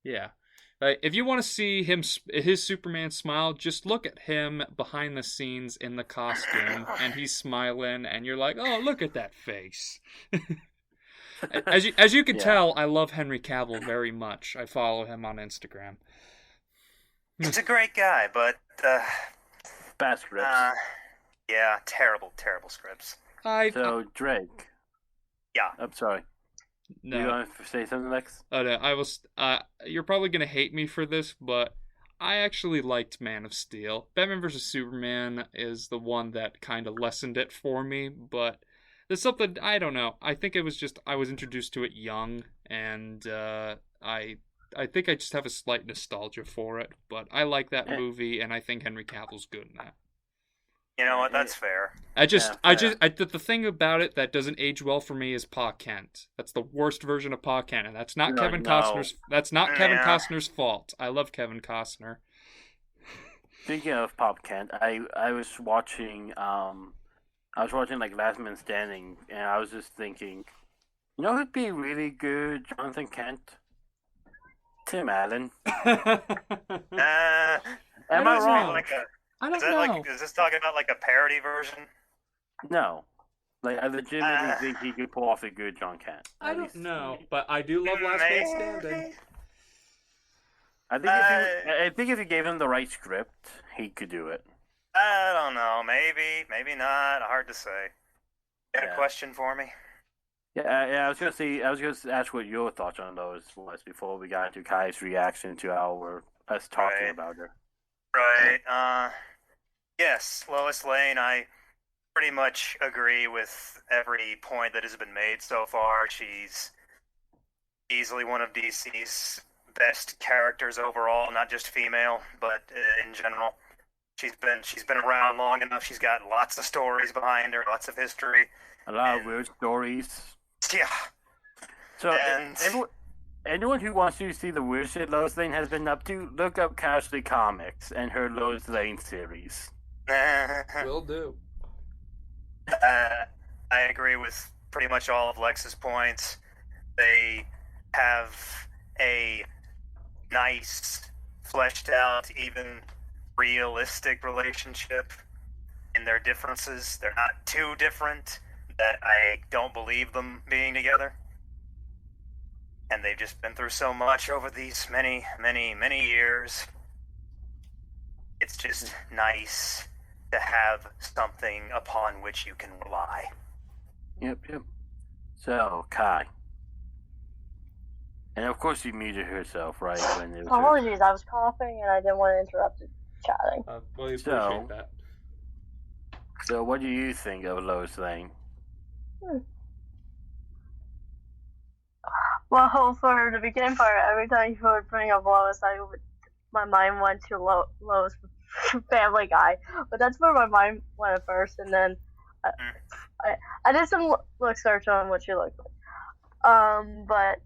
[SPEAKER 2] Yeah. If you want to see his Superman smile, just look at him behind the scenes in the costume, and he's smiling, and you're like, oh, look at that face. As you can tell, I love Henry Cavill very much. I follow him on Instagram.
[SPEAKER 3] He's a great guy, but
[SPEAKER 1] bad scripts.
[SPEAKER 3] Yeah, terrible scripts.
[SPEAKER 1] Drake.
[SPEAKER 3] Yeah.
[SPEAKER 1] I'm sorry.
[SPEAKER 2] No.
[SPEAKER 1] You want to say something, Lex?
[SPEAKER 2] Oh, no, you're probably going to hate me for this, but I actually liked Man of Steel. Batman vs. Superman is the one that kind of lessened it for me, but there's something, I don't know. I think it was just, I was introduced to it young, and I think I just have a slight nostalgia for it, but I like that
[SPEAKER 1] Eh,
[SPEAKER 2] movie, and I think Henry Cavill's good in that.
[SPEAKER 3] You know what?
[SPEAKER 1] eh,
[SPEAKER 3] That's fair.
[SPEAKER 2] The thing about it that doesn't age well for me is Pa Kent. That's the worst version of Pa Kent, and that's not Kevin
[SPEAKER 1] no.
[SPEAKER 2] Costner's. That's not Kevin
[SPEAKER 3] Yeah.
[SPEAKER 2] Costner's fault. I love Kevin Costner.
[SPEAKER 1] Speaking of Pop Kent, I was watching like Last Man Standing, and I was just thinking, you know who'd be really good, Jonathan Kent? Tim Allen.
[SPEAKER 3] Uh,
[SPEAKER 1] Am I
[SPEAKER 2] don't
[SPEAKER 1] wrong?
[SPEAKER 2] know.
[SPEAKER 3] like a,
[SPEAKER 2] I
[SPEAKER 3] is
[SPEAKER 2] don't
[SPEAKER 3] that
[SPEAKER 2] know.
[SPEAKER 3] like? Is this talking about like a parody version?
[SPEAKER 1] No. Like I legitimately
[SPEAKER 3] Uh,
[SPEAKER 1] think he could pull off a good John Kent.
[SPEAKER 2] I
[SPEAKER 1] At
[SPEAKER 2] don't
[SPEAKER 1] least
[SPEAKER 2] know,
[SPEAKER 1] me.
[SPEAKER 2] but I do love Last Man Standing.
[SPEAKER 3] Maybe.
[SPEAKER 1] I think if you gave him the right script, he could do it.
[SPEAKER 3] I don't know. Maybe not. Hard to say. You got a
[SPEAKER 1] Yeah.
[SPEAKER 3] question for me?
[SPEAKER 1] Yeah, I was gonna say, I was gonna ask what your thoughts on those was before we got into Kai's reaction to us talking
[SPEAKER 3] Right.
[SPEAKER 1] about her.
[SPEAKER 3] Right. Yes, Lois Lane. I pretty much agree with every point that has been made so far. She's easily one of DC's best characters overall, not just female, but in general. She's been around long enough. She's got lots of stories behind her, lots of history.
[SPEAKER 1] A lot of
[SPEAKER 3] And-
[SPEAKER 1] weird stories.
[SPEAKER 3] Yeah.
[SPEAKER 1] So
[SPEAKER 3] And-
[SPEAKER 1] anyone who wants to see the weird shit Lois Lane has been up to, look up Casualty Comics and her Lois Lane series.
[SPEAKER 2] Will do.
[SPEAKER 3] I agree with pretty much all of Lex's points. They have a nice, fleshed out, even realistic relationship in their differences. They're not too different that I don't believe them being together. And they've just been through so much over these many, many, many years. It's just nice to have something upon which you can rely.
[SPEAKER 1] Yep. So, Kai. And of course she muted herself, right? When it was her...
[SPEAKER 4] Apologies, I was coughing and I didn't want to interrupt the chatting.
[SPEAKER 2] Well, you
[SPEAKER 1] So-
[SPEAKER 2] appreciate that.
[SPEAKER 1] So what do you think of Lois Lane?
[SPEAKER 4] Well, for the beginning part, every time you would bring up Lois, my mind went to Lois Family Guy. But that's where my mind went at first, and then I did some search on what she looked like. But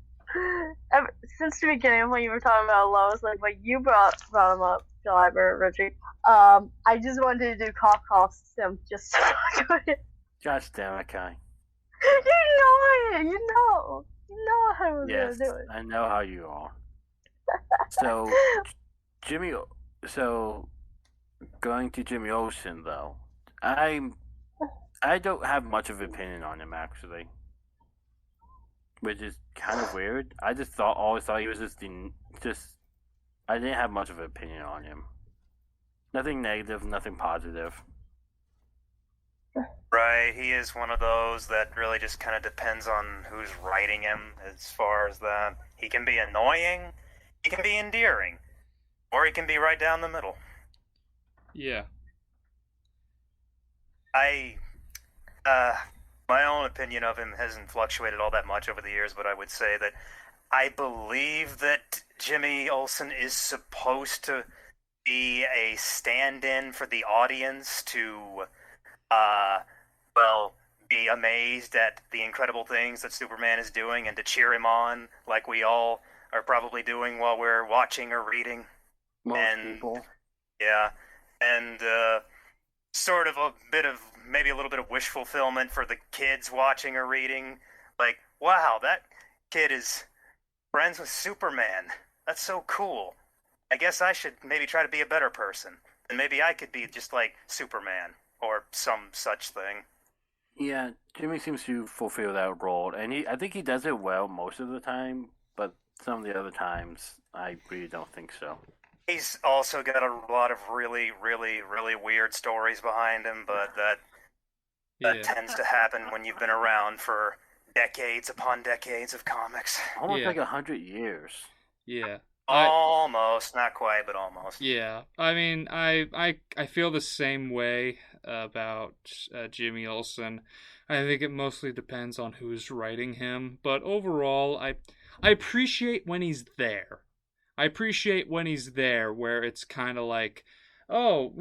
[SPEAKER 4] since the beginning, when you were talking about Lois, like when you brought him up, Jaliber, Richie, I just wanted to do cough sim just to fuck with it.
[SPEAKER 1] Gosh damn it, Kai.
[SPEAKER 4] You know how I was
[SPEAKER 1] Yes,
[SPEAKER 4] gonna do it.
[SPEAKER 1] I know how you are. So, Jimmy, so going to Jimmy Olsen though, I don't have much of an opinion on him actually, which is kind of weird. I just always thought he was just I didn't have much of an opinion on him. Nothing negative, nothing positive.
[SPEAKER 3] Right, he is one of those that really just kind of depends on who's writing him as far as that. He can be annoying, he can be endearing, or he can be right down the middle.
[SPEAKER 2] Yeah.
[SPEAKER 3] My own opinion of him hasn't fluctuated all that much over the years, but I would say that I believe that Jimmy Olsen is supposed to be a stand-in for the audience to, be amazed at the incredible things that Superman is doing and to cheer him on like we all are probably doing while we're watching or reading.
[SPEAKER 1] Most
[SPEAKER 3] And-
[SPEAKER 1] people.
[SPEAKER 3] Yeah, and sort of maybe a little bit of wish fulfillment for the kids watching or reading. Like, wow, that kid is friends with Superman. That's so cool. I guess I should maybe try to be a better person. And maybe I could be just like Superman or some such thing.
[SPEAKER 1] Yeah, Jimmy seems to fulfill that role, and I think he does it well most of the time, but some of the other times, I really don't think so.
[SPEAKER 3] He's also got a lot of really, really, really weird stories behind him, but that
[SPEAKER 2] Yeah.
[SPEAKER 3] tends to happen when you've been around for decades upon decades of comics.
[SPEAKER 1] Almost
[SPEAKER 2] Yeah.
[SPEAKER 1] like 100 years.
[SPEAKER 2] Yeah.
[SPEAKER 3] Almost, not quite, but almost.
[SPEAKER 2] Yeah, I mean, I feel the same way about Jimmy Olsen. I think it mostly depends on who's writing him, but overall, I appreciate when he's there. I appreciate when he's there, where it's kind of like, oh,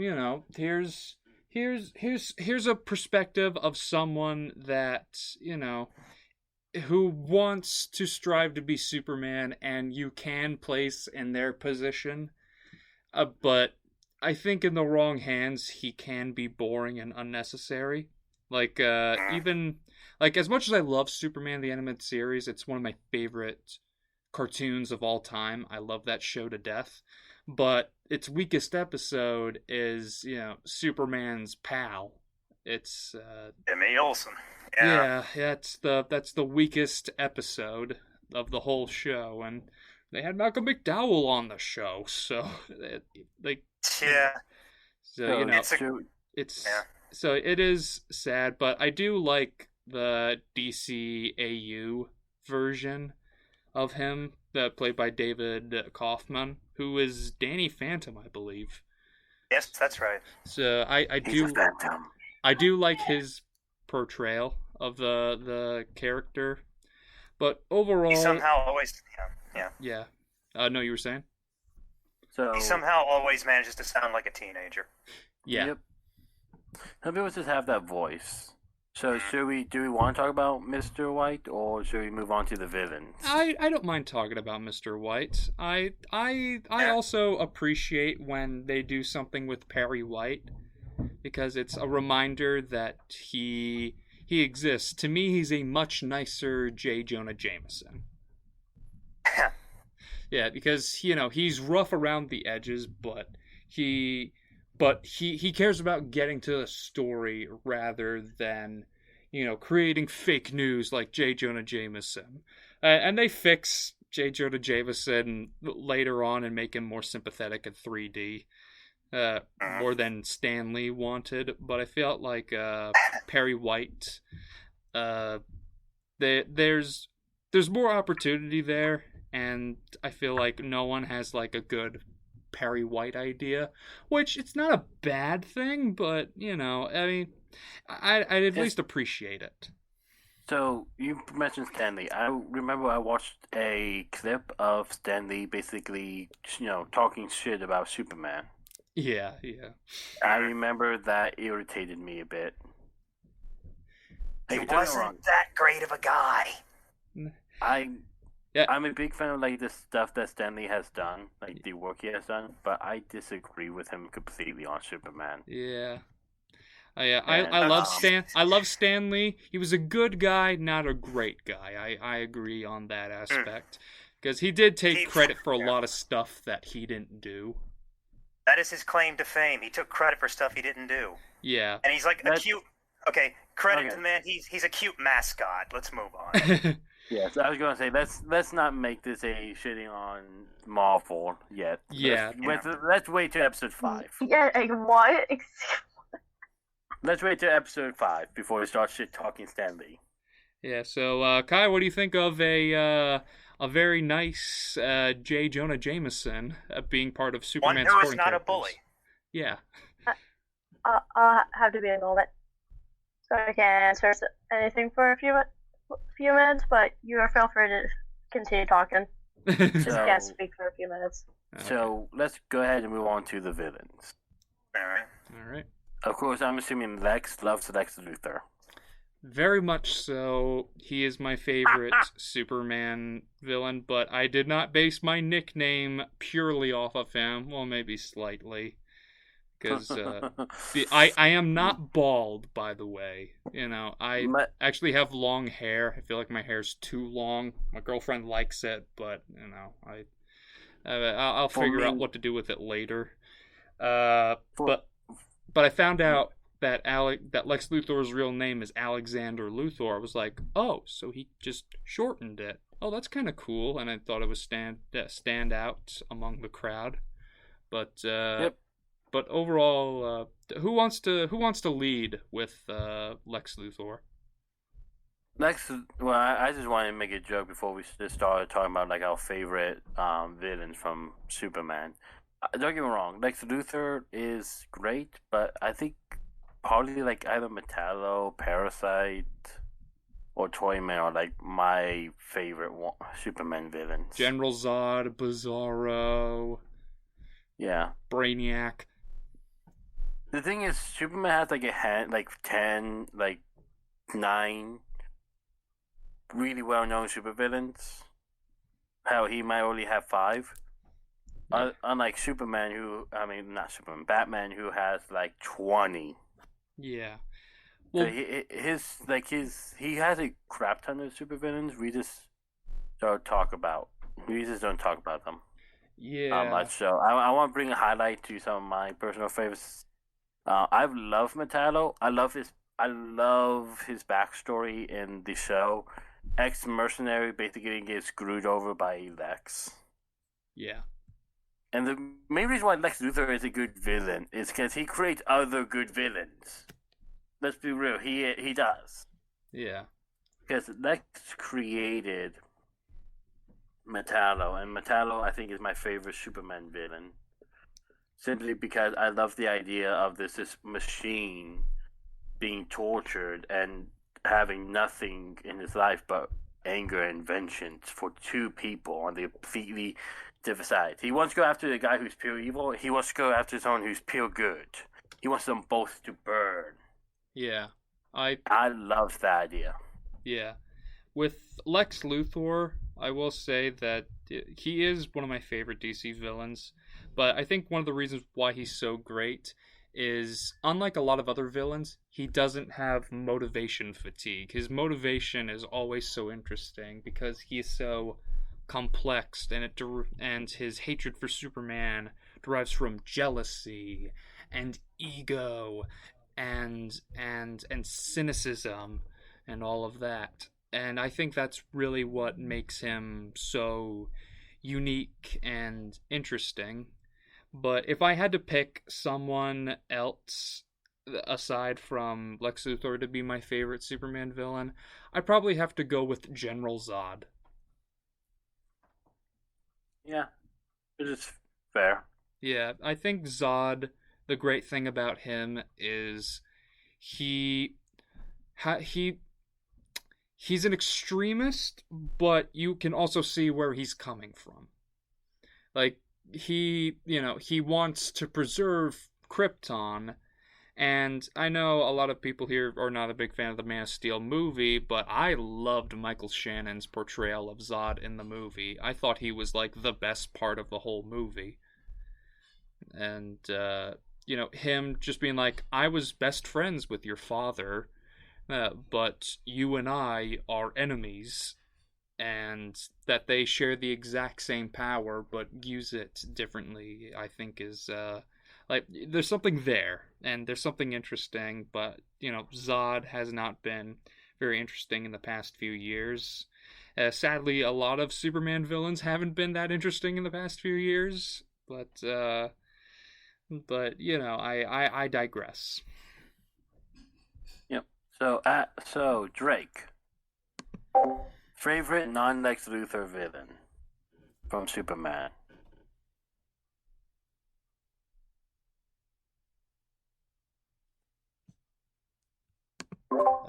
[SPEAKER 2] here's a perspective of someone that who wants to strive to be Superman, and you can place in their position. But I think in the wrong hands, he can be boring and unnecessary. Like, even like as much as I love Superman the animated series, it's one of my favorite cartoons of all time. I love that show to death. But its weakest episode is, Superman's pal. It's
[SPEAKER 3] Jimmy Olsen.
[SPEAKER 2] yeah, that's the weakest episode of the whole show, and they had Malcolm McDowell on the show, so like
[SPEAKER 3] Yeah.
[SPEAKER 2] so it's
[SPEAKER 3] yeah.
[SPEAKER 2] so it is sad, but I do like the DCAU version of him that played by David Kaufman, who is Danny Phantom, I believe.
[SPEAKER 3] Yes, that's right.
[SPEAKER 2] So I do like his portrayal of the character, but overall,
[SPEAKER 3] He somehow always,
[SPEAKER 2] yeah. No, you were saying?
[SPEAKER 1] So
[SPEAKER 3] he somehow always manages to sound like a teenager.
[SPEAKER 2] Yeah.
[SPEAKER 1] Yep. Some people just have that voice. So do we want to talk about Mr. White, or should we move on to the villains?
[SPEAKER 2] I don't mind talking about Mr. White. I also appreciate when they do something with Perry White, because it's a reminder that he exists. To me, he's a much nicer J. Jonah Jameson. Yeah, because he's rough around the edges, but he cares about getting to the story rather than creating fake news like J. Jonah Jameson. And they fix J. Jonah Jameson later on and make him more sympathetic in 3D. More than Stanley wanted, but I felt like Perry White, there's more opportunity there, and I feel like no one has like a good Perry White idea, which it's not a bad thing, but I mean, I'd at least appreciate it.
[SPEAKER 1] So you mentioned Stanley. I remember I watched a clip of Stanley basically, talking shit about Superman.
[SPEAKER 2] Yeah.
[SPEAKER 1] I remember that irritated me a bit.
[SPEAKER 3] He wasn't that great of a guy.
[SPEAKER 1] I'm a big fan of like the stuff that Stanley has done, like the work he has done, but I disagree with him completely on Superman.
[SPEAKER 2] Yeah. I love I love Stanley. He was a good guy, not a great guy. I agree on that aspect, because he did take credit for a lot of stuff that he didn't do.
[SPEAKER 3] That is his claim to fame. He took credit for stuff he didn't do.
[SPEAKER 2] Yeah.
[SPEAKER 3] And he's like a cute. Okay, credit to the man. He's a cute mascot. Let's move on.
[SPEAKER 1] Yes, I was going to say let's not make this a shitting on Marvel yet.
[SPEAKER 2] Yeah.
[SPEAKER 1] Let's wait till episode 5.
[SPEAKER 4] Yeah, like what?
[SPEAKER 1] Let's wait till episode 5 before we start shit talking Stanley.
[SPEAKER 2] Yeah. So, Kai, what do you think of a very nice J. Jonah Jameson being part of Superman's
[SPEAKER 3] One who is
[SPEAKER 2] supporting
[SPEAKER 3] not
[SPEAKER 2] characters?
[SPEAKER 3] a bully.
[SPEAKER 2] Yeah.
[SPEAKER 4] I'll have to be a moment. So I can't answer anything for a few minutes, but you are feel free to continue talking. Just can't speak for a few minutes.
[SPEAKER 1] So let's go ahead and move on to the villains.
[SPEAKER 3] All
[SPEAKER 2] right.
[SPEAKER 1] Of course, I'm assuming Lex loves Lex Luthor.
[SPEAKER 2] Very much so. He is my favorite Superman villain, but I did not base my nickname purely off of him. Well, maybe slightly. Because I am not bald, by the way. I actually have long hair. I feel like my hair's too long. My girlfriend likes it, but I'll figure out what to do with it later. But I found out that Lex Luthor's real name is Alexander Luthor. I was like, oh, so he just shortened it. Oh, that's kind of cool, and I thought it would stand out among the crowd. But
[SPEAKER 1] yep.
[SPEAKER 2] But overall, who wants to lead with Lex Luthor?
[SPEAKER 1] Well, I just wanted to make a joke before we just started talking about like our favorite villains from Superman. Don't get me wrong, Lex Luthor is great, but I think probably like either Metallo, Parasite, or Toyman are like my favorite Superman villains.
[SPEAKER 2] General Zod, Bizarro,
[SPEAKER 1] Yeah.
[SPEAKER 2] Brainiac.
[SPEAKER 1] The thing is, Superman has like a hand, like 10, like 9 really well-known supervillains. Hell, he might only have 5.
[SPEAKER 2] Yeah.
[SPEAKER 1] Unlike Superman, not Superman, Batman, who has like 20.
[SPEAKER 2] Yeah.
[SPEAKER 1] So
[SPEAKER 2] Well,
[SPEAKER 1] he has a crap ton of supervillains. We just don't talk about them
[SPEAKER 2] yeah.
[SPEAKER 1] much. So I want to bring a highlight to some of my personal favorites. I love Metallo. I love his backstory in the show. Ex mercenary basically gets screwed over by Lex.
[SPEAKER 2] Yeah.
[SPEAKER 1] And the main reason why Lex Luthor is a good villain is because he creates other good villains. Let's be real, he does.
[SPEAKER 2] Yeah.
[SPEAKER 1] Because Lex created Metallo, and Metallo I think is my favorite Superman villain. Simply because I love the idea of this machine being tortured and having nothing in his life but anger and vengeance for 2 people on the completely different sides. He wants to go after the guy who's pure evil. He wants to go after someone who's pure good. He wants them both to burn.
[SPEAKER 2] Yeah.
[SPEAKER 1] I love that idea.
[SPEAKER 2] Yeah. With Lex Luthor, I will say that he is one of my favorite DC villains, but I think one of the reasons why he's so great is, unlike a lot of other villains, he doesn't have motivation fatigue. His motivation is always so interesting because he is so complex, and his hatred for Superman derives from jealousy and ego and cynicism and all of that. And I think that's really what makes him so unique and interesting. But if I had to pick someone else aside from Lex Luthor to be my favorite Superman villain, I'd probably have to go with General Zod.
[SPEAKER 1] Yeah, it is fair.
[SPEAKER 2] Yeah, I think Zod, the great thing about him is he he he's an extremist, but you can also see where he's coming from. Like, he wants to preserve Krypton, and I know a lot of people here are not a big fan of the Man of Steel movie, but I loved Michael Shannon's portrayal of Zod in the movie. I thought he was like the best part of the whole movie. And him just being like, I was best friends with your father, but you and I are enemies, and that they share the exact same power but use it differently, I think is like, there's something there, and there's something interesting. But Zod has not been very interesting in the past few years. Sadly, a lot of Superman villains haven't been that interesting in the past few years, but I digress.
[SPEAKER 1] Yep. So Drake, favorite non-Lex Luthor villain from Superman.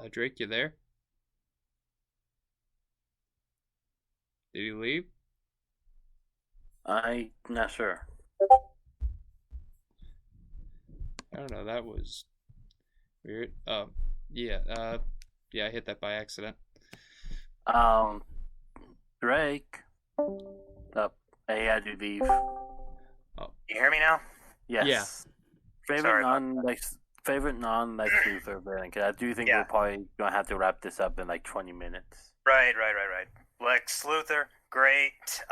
[SPEAKER 2] Drake, you there? Did he leave?
[SPEAKER 1] I'm not sure.
[SPEAKER 2] I don't know. That was weird. Yeah. Yeah. I hit that by accident.
[SPEAKER 1] Drake. I had to leave.
[SPEAKER 2] Oh,
[SPEAKER 3] You hear me now?
[SPEAKER 1] Yes.
[SPEAKER 2] Yeah.
[SPEAKER 1] Favorite non-Lex Luthor villain. Because I do think we're probably gonna have to wrap this up in like 20 minutes.
[SPEAKER 3] Right. Lex Luthor, great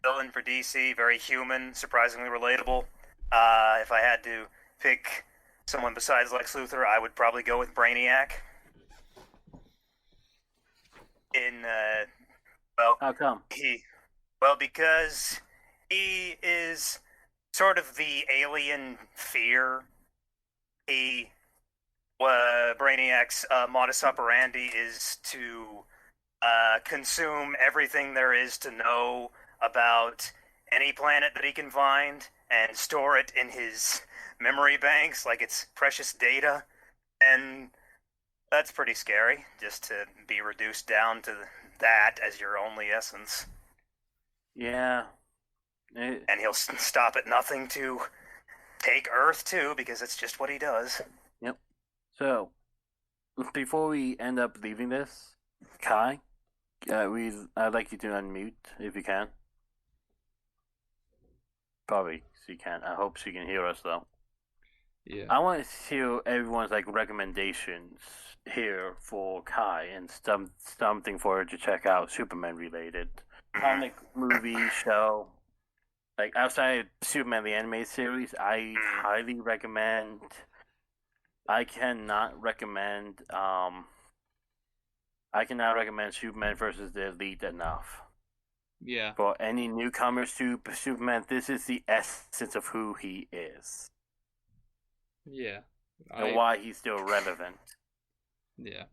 [SPEAKER 3] villain for DC, very human, surprisingly relatable. If I had to pick someone besides Lex Luthor, I would probably go with Brainiac.
[SPEAKER 1] How come?
[SPEAKER 3] Because he is sort of the alien fear. Brainiac's modus operandi is to consume everything there is to know about any planet that he can find and store it in his memory banks like it's precious data. And That's pretty scary, just to be reduced down to that as your only essence.
[SPEAKER 1] Yeah.
[SPEAKER 3] And he'll stop at nothing to take Earth, too, because it's just what he does.
[SPEAKER 1] Yep. So, before we end up leaving this, Kai, I'd like you to unmute if you can. Probably she can. I hope she can hear us though.
[SPEAKER 2] Yeah.
[SPEAKER 1] I want to hear everyone's recommendations here for Kai and something for her to check out Superman related. Comic, movie, show. Outside Superman the animated series, I highly recommend. I cannot recommend Superman versus the Elite enough.
[SPEAKER 2] Yeah.
[SPEAKER 1] For any newcomers to Superman, this is the essence of who he is.
[SPEAKER 2] Yeah.
[SPEAKER 1] And why he's still relevant.
[SPEAKER 2] Yeah.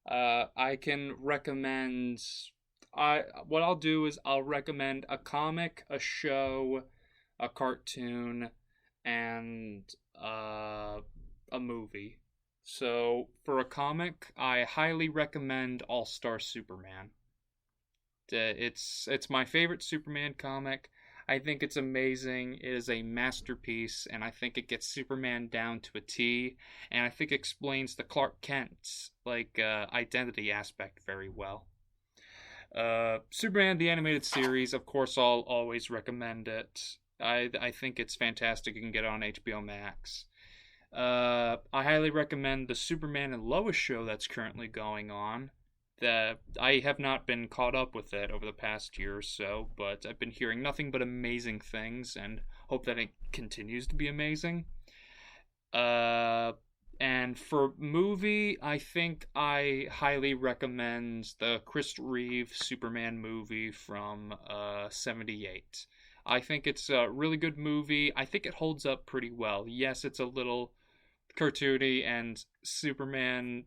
[SPEAKER 2] I can recommend... what I'll do is I'll recommend a comic, a show, a cartoon, and a movie. So, for a comic, I highly recommend All-Star Superman. It's my favorite Superman comic. I think it's amazing. It is a masterpiece, and I think it gets Superman down to a T, and I think it explains the Clark Kent's identity aspect very well. Superman the animated series, of course, I'll always recommend it. I think it's fantastic. You can get it on HBO Max. I highly recommend the Superman and Lois show that's currently going on. I have not been caught up with it over the past year or so, but I've been hearing nothing but amazing things and hope that it continues to be amazing. And for movie, I think I highly recommend the Chris Reeve Superman movie from 78. I think it's a really good movie. I think it holds up pretty well. Yes, it's a little cartoony, and Superman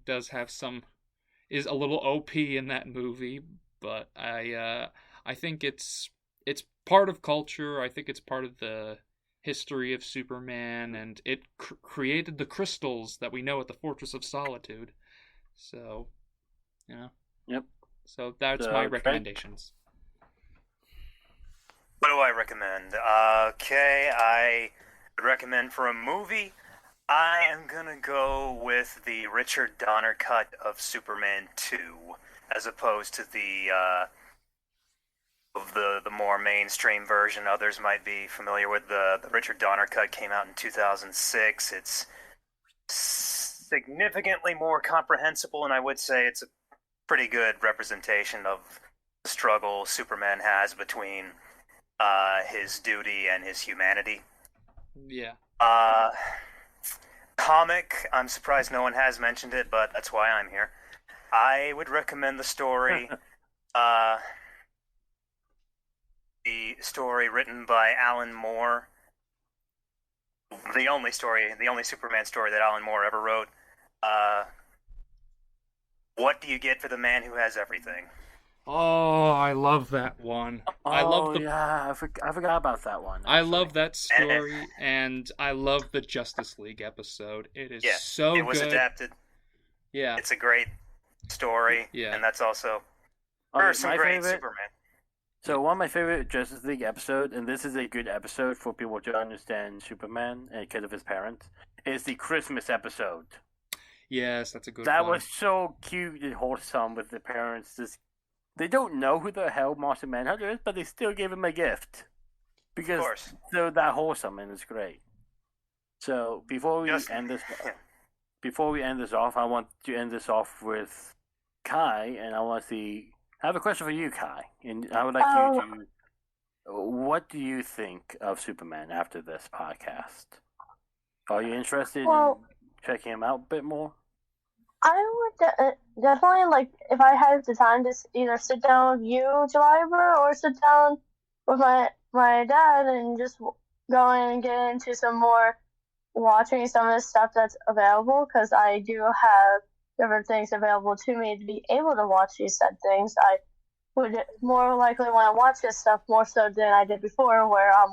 [SPEAKER 2] is a little OP in that movie, but I think it's part of culture. I think it's part of the history of Superman, and it created the crystals that we know at the Fortress of Solitude. So,
[SPEAKER 1] Yep.
[SPEAKER 2] So that's my recommendations.
[SPEAKER 3] What do I recommend? Okay, I would recommend for a movie, I am gonna go with the Richard Donner cut of Superman 2, as opposed to the more mainstream version. Others might be familiar with the Richard Donner cut. Came out in 2006. It's significantly more comprehensible, and I would say it's a pretty good representation of the struggle Superman has between his duty and his humanity.
[SPEAKER 2] Yeah.
[SPEAKER 3] Comic, I'm surprised no one has mentioned it, but that's why I'm here. I would recommend the story written by Alan Moore. The only Superman story that Alan Moore ever wrote. What do you get for the man who has everything?
[SPEAKER 2] Oh, I love that one. I
[SPEAKER 1] forgot about that one. Actually.
[SPEAKER 2] I love that story, and I love the Justice League episode. It is so good.
[SPEAKER 3] It was adapted.
[SPEAKER 2] Yeah.
[SPEAKER 3] It's a great story.
[SPEAKER 2] Yeah.
[SPEAKER 3] And that's also some great Superman.
[SPEAKER 1] So one of my favorite Justice League episodes, and this is a good episode for people to understand Superman and because of his parents, is the Christmas episode.
[SPEAKER 2] Yes, that's a good one.
[SPEAKER 1] That was so cute and wholesome with the parents. They don't know who the hell Martian Manhunter is, but they still gave him a gift. Because they're that wholesome, and it's great. So before we end this off, I want to end this off with Kai, and I have a question for you, Kai, and I would like you to. What do you think of Superman after this podcast? Are you interested in checking him out a bit more?
[SPEAKER 4] I would definitely, if I had the time to either sit down with you, Driver, or sit down with my dad and just go in and get into some more watching some of the stuff that's available, because I do have different things available to me to be able to watch these said things. I would more likely want to watch this stuff more so than I did before, where I'm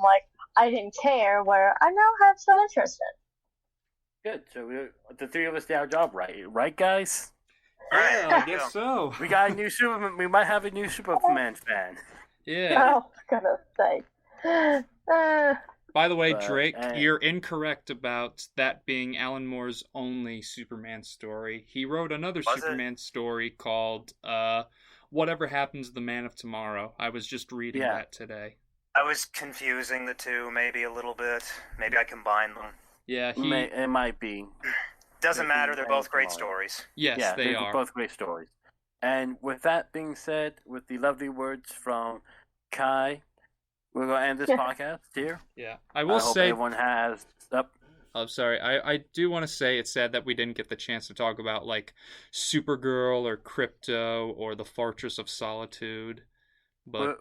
[SPEAKER 4] I didn't care, where I now have some interest in.
[SPEAKER 1] Good. So the three of us did our job right, guys?
[SPEAKER 3] Alright,
[SPEAKER 2] Yeah, I
[SPEAKER 3] there you
[SPEAKER 2] guess
[SPEAKER 3] go.
[SPEAKER 2] so.
[SPEAKER 1] We got a new Superman. We might have a new Superman fan.
[SPEAKER 2] Yeah.
[SPEAKER 4] I was gonna say. Uh,
[SPEAKER 2] By the way,
[SPEAKER 1] But,
[SPEAKER 2] Drake, you're incorrect about that being Alan Moore's only Superman story. He wrote another
[SPEAKER 3] Was it?
[SPEAKER 2] Superman story called Whatever Happens to the Man of Tomorrow. I was just reading
[SPEAKER 1] Yeah.
[SPEAKER 2] that today.
[SPEAKER 3] I was confusing the two maybe a little bit. Maybe I combined them.
[SPEAKER 2] Yeah,
[SPEAKER 1] it might be.
[SPEAKER 3] Doesn't
[SPEAKER 1] Maybe
[SPEAKER 3] matter, they're both great
[SPEAKER 1] tomorrow.
[SPEAKER 3] stories.
[SPEAKER 2] yes,
[SPEAKER 1] Yeah,
[SPEAKER 2] they
[SPEAKER 1] they're
[SPEAKER 2] are.
[SPEAKER 1] both great stories. And with that being said, with the lovely words from Kai, we're going to end this podcast here.
[SPEAKER 2] Yeah. I
[SPEAKER 1] I
[SPEAKER 2] will
[SPEAKER 1] hope
[SPEAKER 2] say
[SPEAKER 1] everyone has.
[SPEAKER 2] I'm sorry. I do want to say it's sad that we didn't get the chance to talk about like Supergirl or Crypto or the Fortress of Solitude. But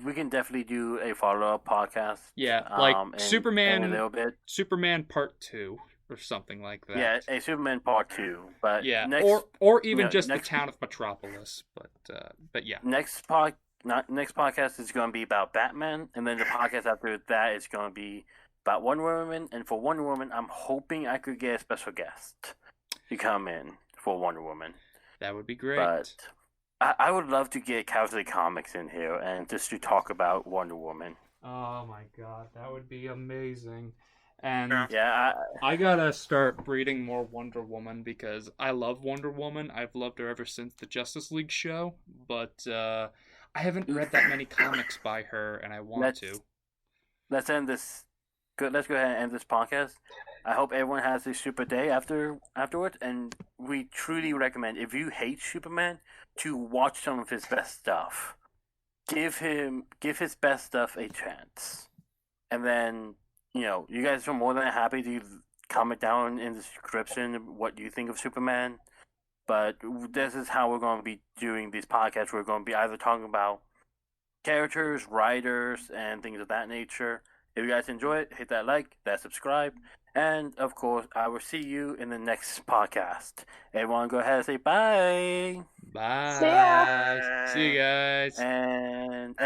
[SPEAKER 1] we can definitely do a follow-up podcast.
[SPEAKER 2] yeah, like
[SPEAKER 1] in
[SPEAKER 2] Superman
[SPEAKER 1] a little bit.
[SPEAKER 2] Superman Part 2 or something like that.
[SPEAKER 1] Yeah, a Superman Part 2. But
[SPEAKER 2] yeah,
[SPEAKER 1] next,
[SPEAKER 2] or even
[SPEAKER 1] know,
[SPEAKER 2] just
[SPEAKER 1] next-
[SPEAKER 2] the town of Metropolis. But yeah.
[SPEAKER 1] next podcast is going to be about Batman, and then the podcast after that is going to be about Wonder Woman. And for Wonder Woman, I'm hoping I could get a special guest to come in for Wonder Woman.
[SPEAKER 2] That would be great.
[SPEAKER 1] But I would love to get Cowsley Comics in here and just to talk about Wonder Woman.
[SPEAKER 2] Oh my god, that would be amazing. And
[SPEAKER 1] yeah,
[SPEAKER 2] I gotta start reading more Wonder Woman because I love Wonder Woman. I've loved her ever since the Justice League show, but I haven't read that many comics by her, and I want to.
[SPEAKER 1] Let's end this. Let's go ahead and end this podcast. I hope everyone has a super day afterwards, and we truly recommend if you hate Superman to watch some of his best stuff. Give his best stuff a chance, and then you guys are more than happy to comment down in the description what you think of Superman. But this is how we're going to be doing these podcasts. We're going to be either talking about characters, writers, and things of that nature. If you guys enjoy it, hit that like, that subscribe, and of course, I will see you in the next podcast. Everyone, go ahead and say bye.
[SPEAKER 2] Bye.
[SPEAKER 4] See ya.
[SPEAKER 2] See you guys.
[SPEAKER 1] And